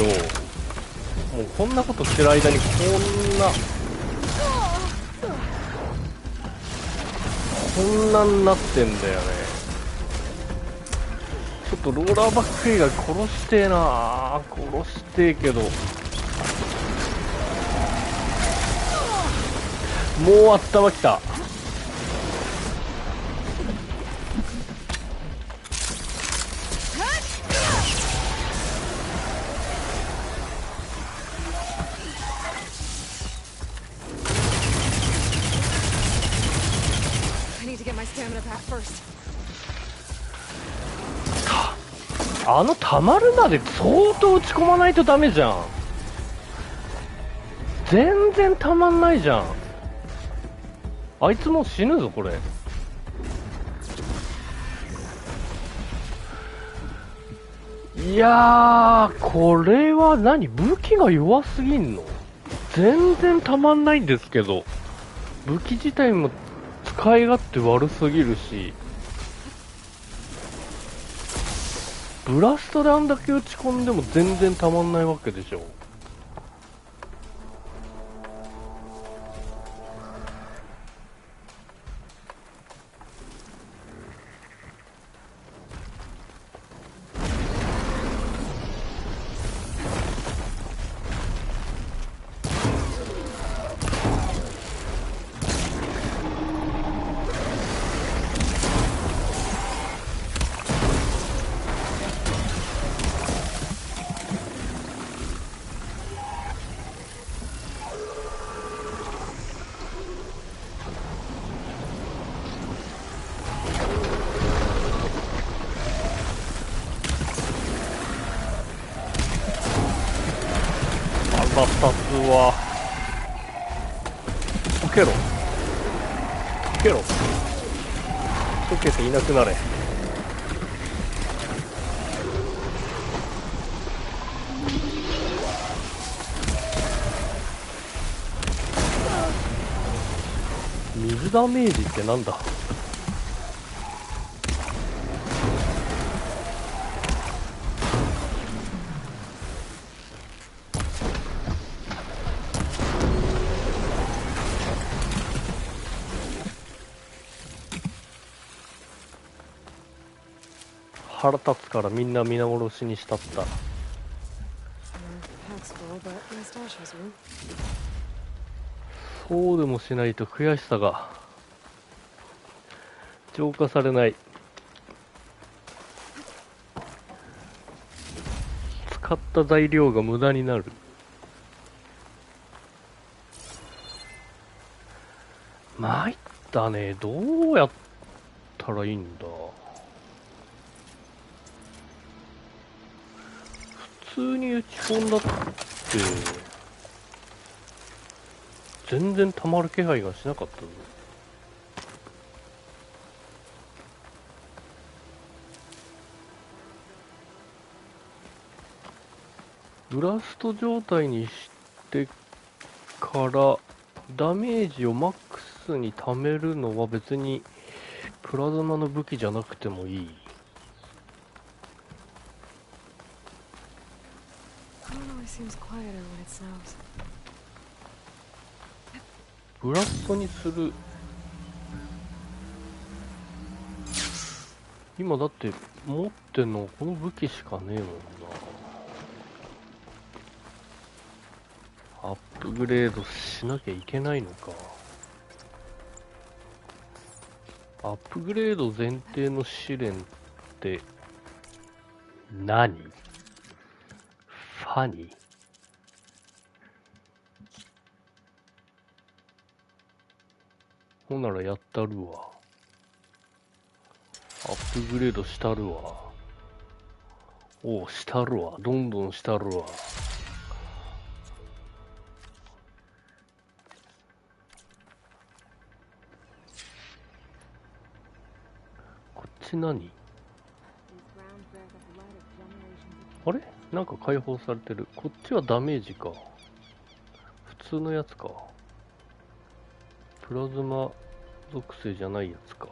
もうこんなことしてる間にこんなんなってんだよね。ちょっとローラーバック以外殺してえな。殺してえけど、もう頭きた。溜まるまで相当打ち込まないとダメじゃん。全然溜まんないじゃん。あいつもう死ぬぞこれ。いやー、これは何？武器が弱すぎんの？全然溜まんないんですけど。武器自体も使い勝手悪すぎるし、ブラストであんだけ打ち込んでも全然たまんないわけでしょ。2つは溶けろ、溶けていなくなれ。水ダメージってなんだ。腹立つからみんな皆殺しにしたった。Pack's full, but my stash has room. そうでもしないと悔しさが浄化されない。使った材料が無駄になる。参ったね。どうやったらいいんだ。普通に打ち込んだって全然溜まる気配がしなかったぞ。ブラスト状態にしてからダメージをマックスに貯めるのは別にプラズマの武器じゃなくてもいい。ブラストにする。今だって持ってんのこの武器しかねえもんな。アップグレードしなきゃいけないのか。アップグレード前提の試練って何？ファニー？ほんならやったるわ。アップグレードしたるわ。おう、したるわ。どんどんしたるわ。こっち何？あれ？なんか解放されてる。こっちはダメージか。普通のやつか。プラズマ属性じゃないやつか。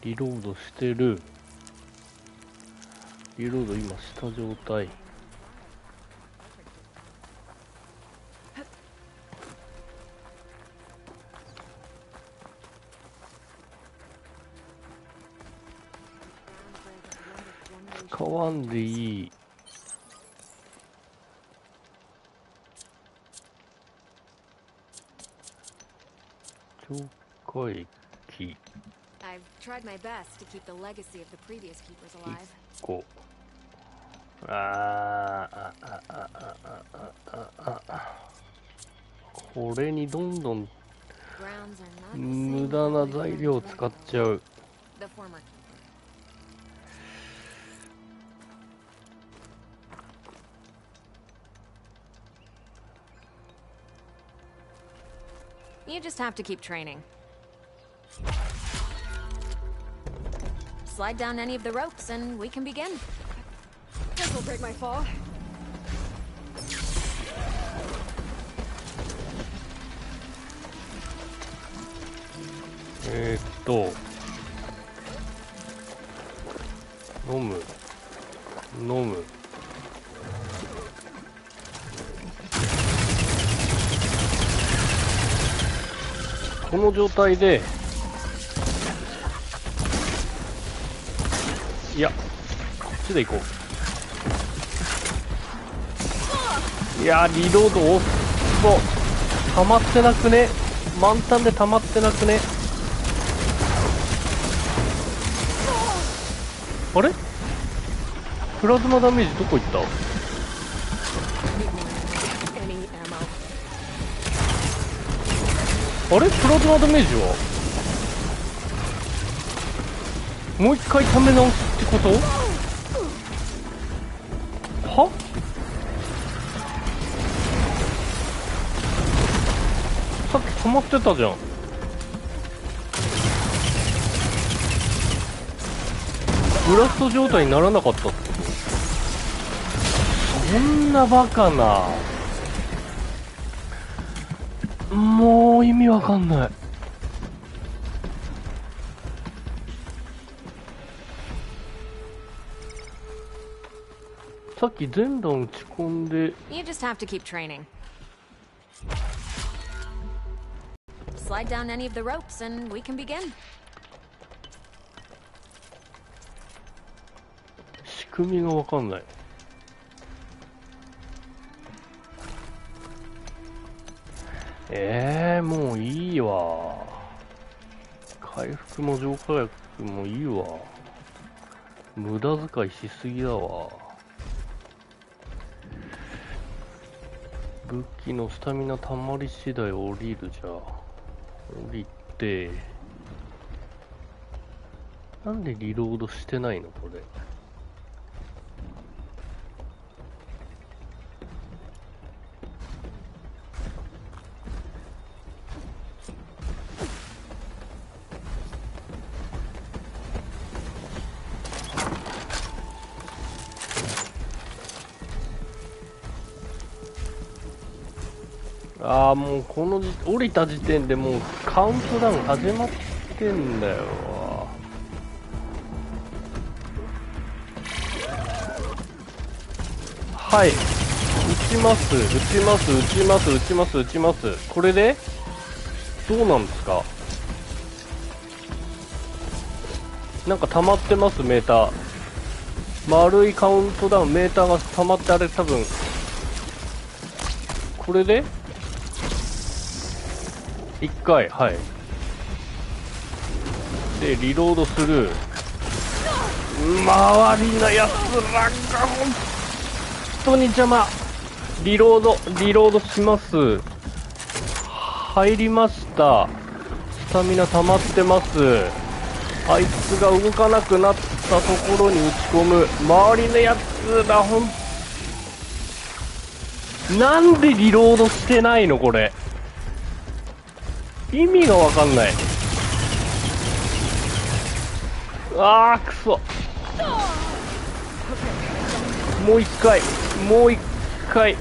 リロードしてる。リロード今した状態。使わんでいい。浄化液。I've tried my best to keep the legacy of the previous keepers alive. これにどんどん無駄な材料を使っちゃう。You just have to keep training. Slide down any of the ropes and we can begin. This will break my fall. 飲む。この状態で、いや、こっちで行こう。いや、リロード遅っ。溜まってなくね？満タンで溜まってなくね？あれ？プラズマダメージどこ行った？あれ？プラズマダメージはもう一回溜め直すってこと？は？さっき溜まってたじゃん。ブラスト状態にならなかったってこと？そんなバカな。もう意味わかんない。さっき全弾打ち込んで。 You just have to keep training. Slide down any of the ropes and we can begin. 仕組みがわかんない。もういいわ。回復も浄化薬もいいわ。無駄遣いしすぎだわ。武器のスタミナたまり次第降りる。じゃあ降りて、なんでリロードしてないのこれ。もうこの降りた時点でもうカウントダウン始まってんだよ。はい、撃ちます、撃ちます、撃ちます、撃ちます、撃ちます。これでどうなんですか？なんか溜まってます。メーター丸いカウントダウンメーターが溜まって、あれ多分これで1回、はい。でリロードする。周りのやつらが本当に邪魔。リロードします。入りました。スタミナ溜まってます。あいつが動かなくなったところに打ち込む。周りのやつらなんでリロードしてないのこれ。意味がわかんない。くそ。もう一回、もう一回。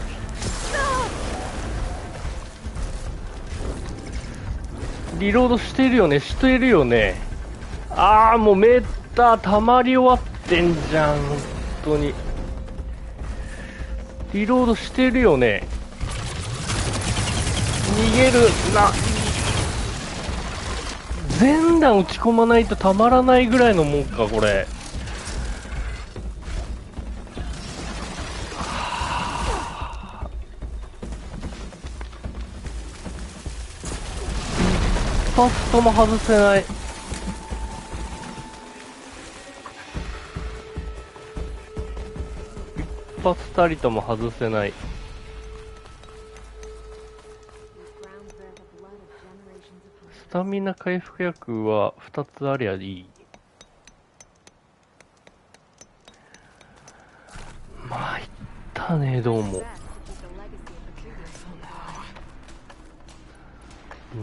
リロードしてるよね、してるよね。もうメーター溜まり終わってんじゃん、本当に。リロードしてるよね。逃げるな。全弾打ち込まないとたまらないぐらいのもんかこれ。一発とも外せない。一発たりとも外せない。スタミナ回復薬は2つありゃいい。参ったね。どうも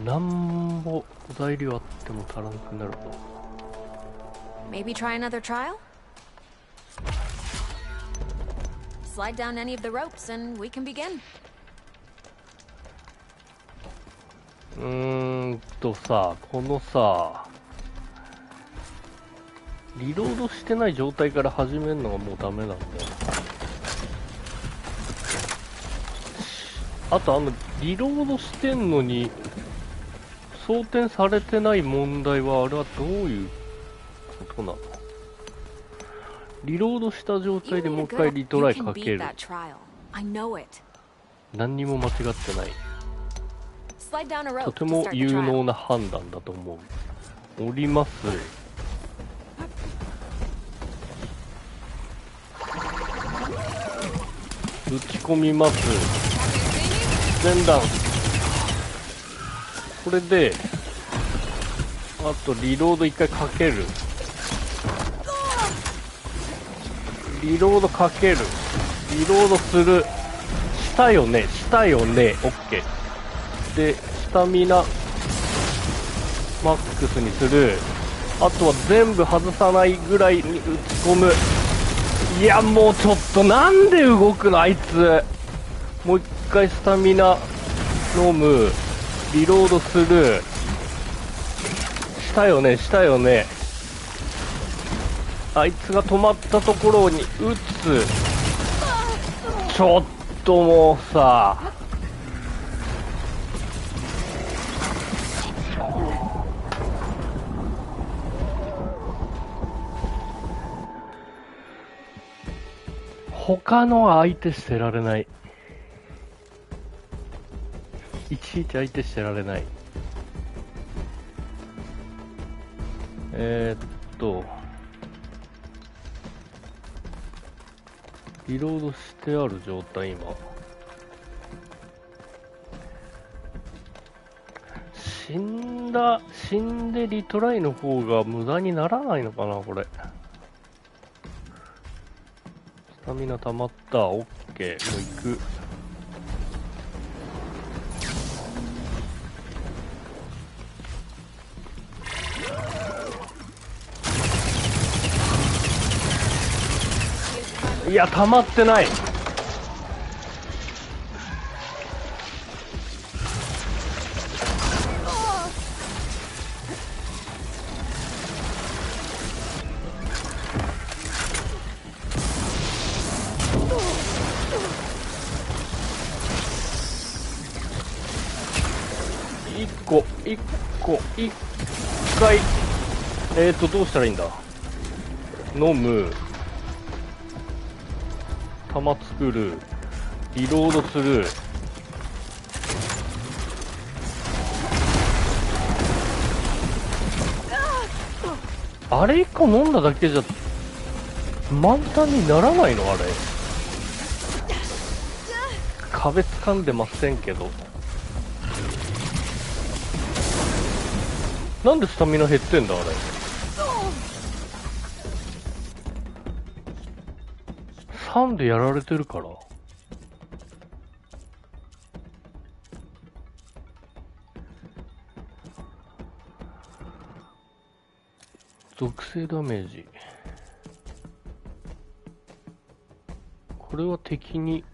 なんぼ材料あっても足らなくなると。 Maybe try another trial? Slide down any of the ropes and we can begin. さ、このさ、リロードしてない状態から始めるのがもうダメなんだよ。あとリロードしてんのに装填されてない問題は、あれはどういうことなの？リロードした状態でもう一回リトライかける。何にも間違ってない。とても有能な判断だと思う。降ります。打ち込みます。前段。これであとリロード一回かける。リロードかける。リロードする。したよね、したよね。オッケーで、スタミナマックスにする。あとは全部外さないぐらいに打ち込む。いやもうちょっとなんで動くのあいつ。もう一回スタミナ飲む。リロードする。したよねしたよね。あいつが止まったところに打つ。ちょっともうさ、他の相手してられない。いちいち相手してられない。リロードしてある状態今。死んでリトライの方が無駄にならないのかなこれ。スタミナ溜まった。オッケー、もう行く。いや溜まってない。一回どうしたらいいんだ。飲む、弾作る、リロードする。あれ一個飲んだだけじゃ満タンにならないのあれ。壁掴んでませんけど。なんでスタミナ減ってんだあれ。3でやられてるから。属性ダメージ。これは敵に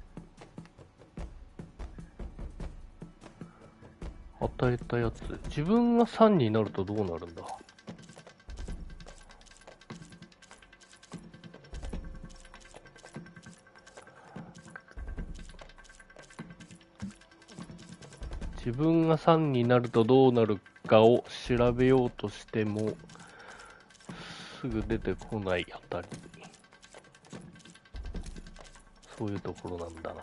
与えたやつ。自分が3になるとどうなるんだ。自分が3になるとどうなるかを調べようとしてもすぐ出てこないあたり。そういうところなんだな。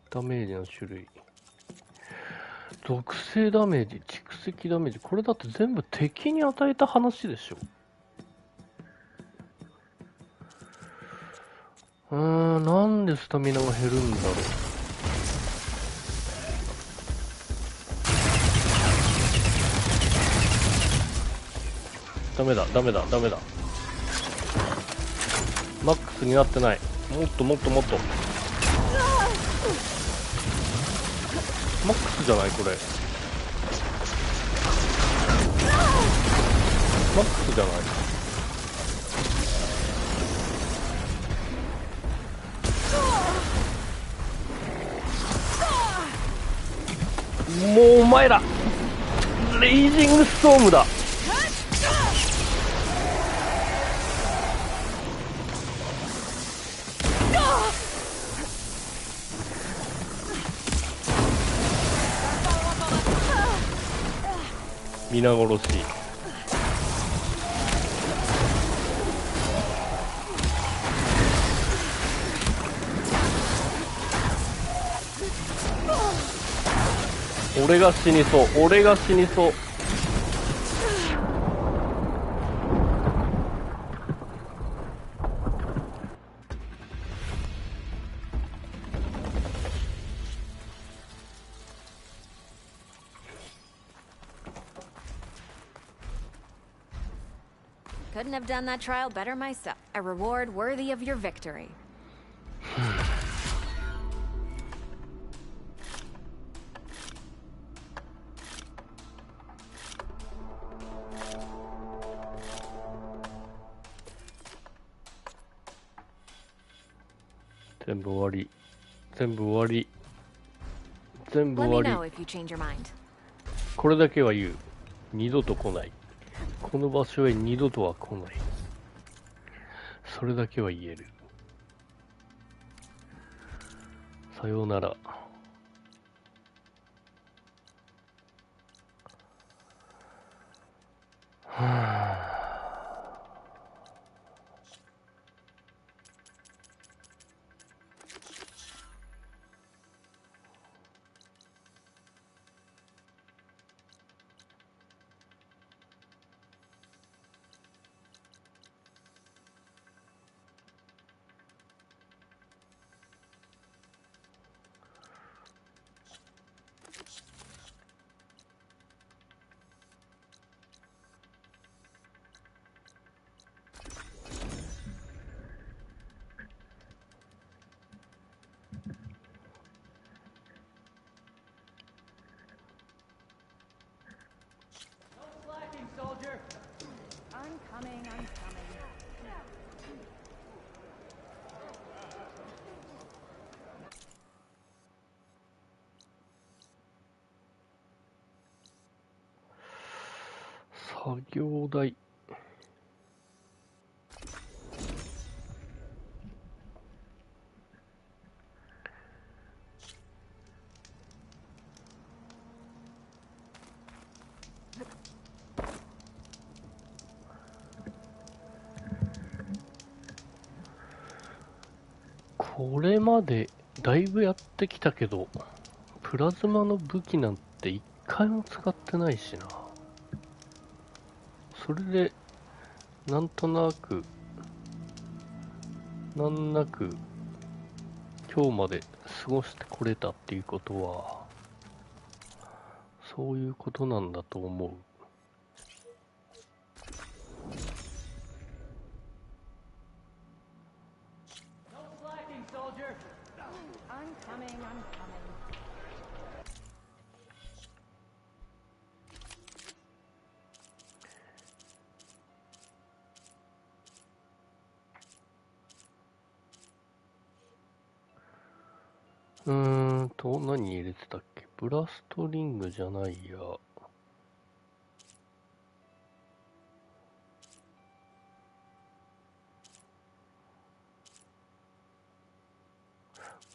ダメージの種類。属性ダメージ、蓄積ダメージ。これだって全部敵に与えた話でしょ。なんでスタミナが減るんだろう。ダメだ。マックスになってない。もっと。マックスじゃないこれ。マックスじゃない。もうお前らレイジングストームだ。皆殺し。俺が死にそう。couldn't have done that trial better myself. A reward worthy of your victory. 全部終わり。全部終わり。全部 Let me 終 know わり。 if you change your mind. これだけは言う。二度と来ない。この場所へ二度とは来ない。それだけは言える。さようなら。はぁ。作業台。これまでだいぶやってきたけど、プラズマの武器なんて一回も使ってないしな。それでなんとなく難なく今日まで過ごしてこれたっていうことはそういうことなんだと思う。何入れてたっけ？ブラストリングじゃないや。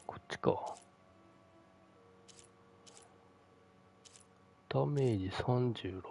こっちか。ダメージ36。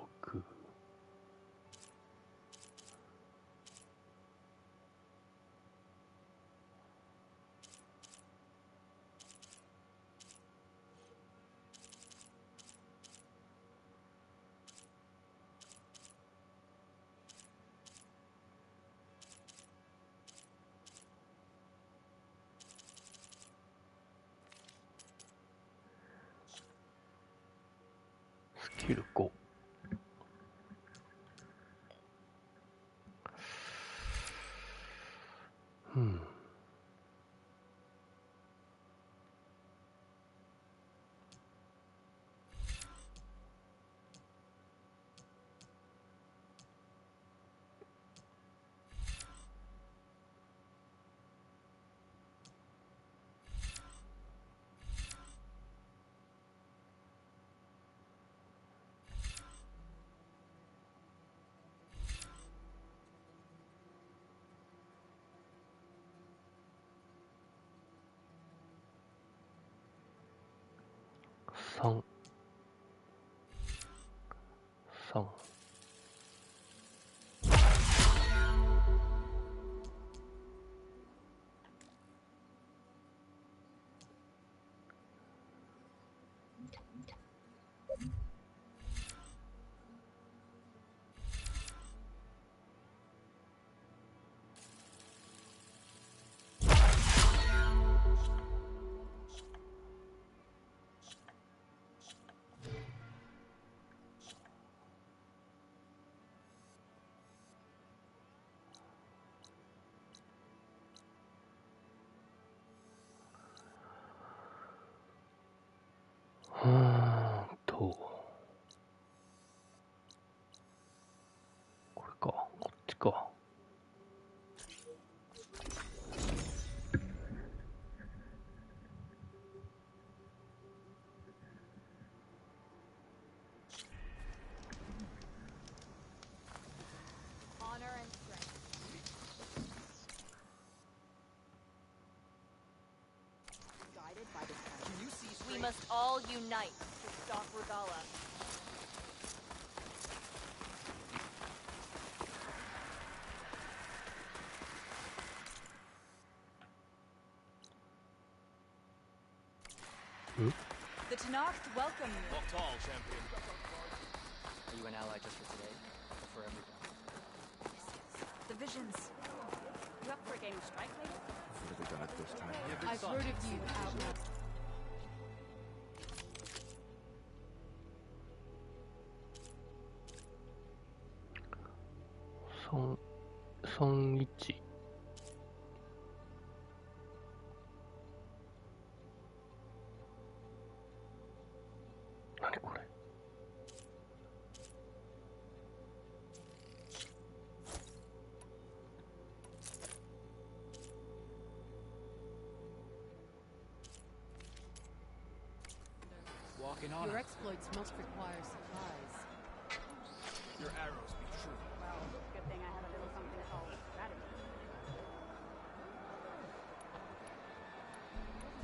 スキル5。3。3。か。We must all unite to stop Regala. The Tenakth welcome you. Walk tall, champion. Are you an ally just for today, or for everyone? The visions. You up for a game of strike later? What have they done at this time? I've heard of you, Outlaw. 損一。何これ。Walking on Your it. exploits must require supplies. Your arrows be true. Well, good thing I have a little something called strategy.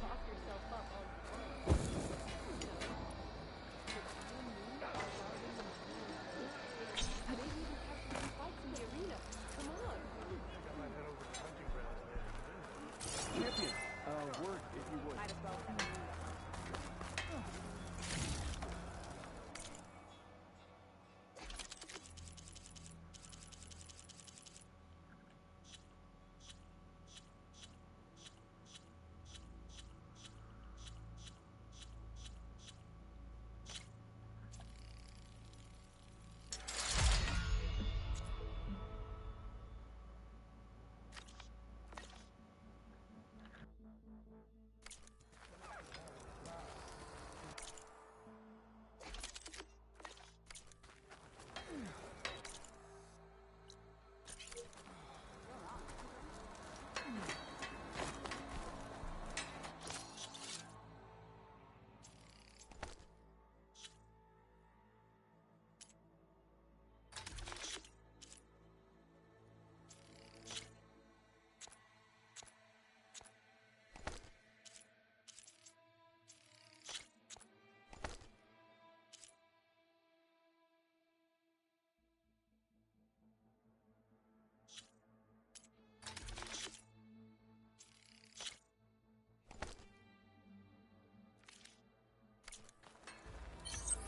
Boss yourself up all you want. Maybe we have some fights in the arena. Come on. Champion, word if you would. Might as well send me.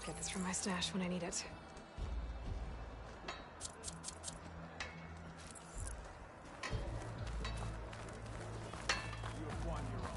Get this from my stash when I need it. You have won your own.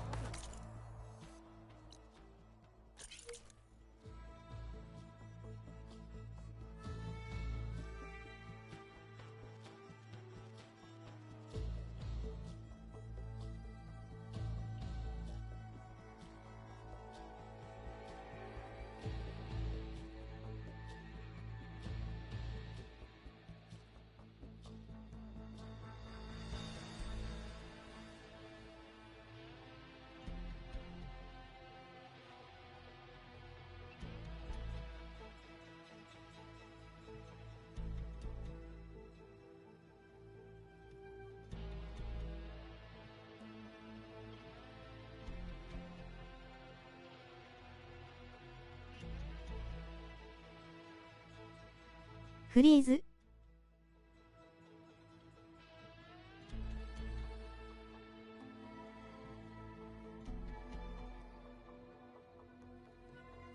フリーズ。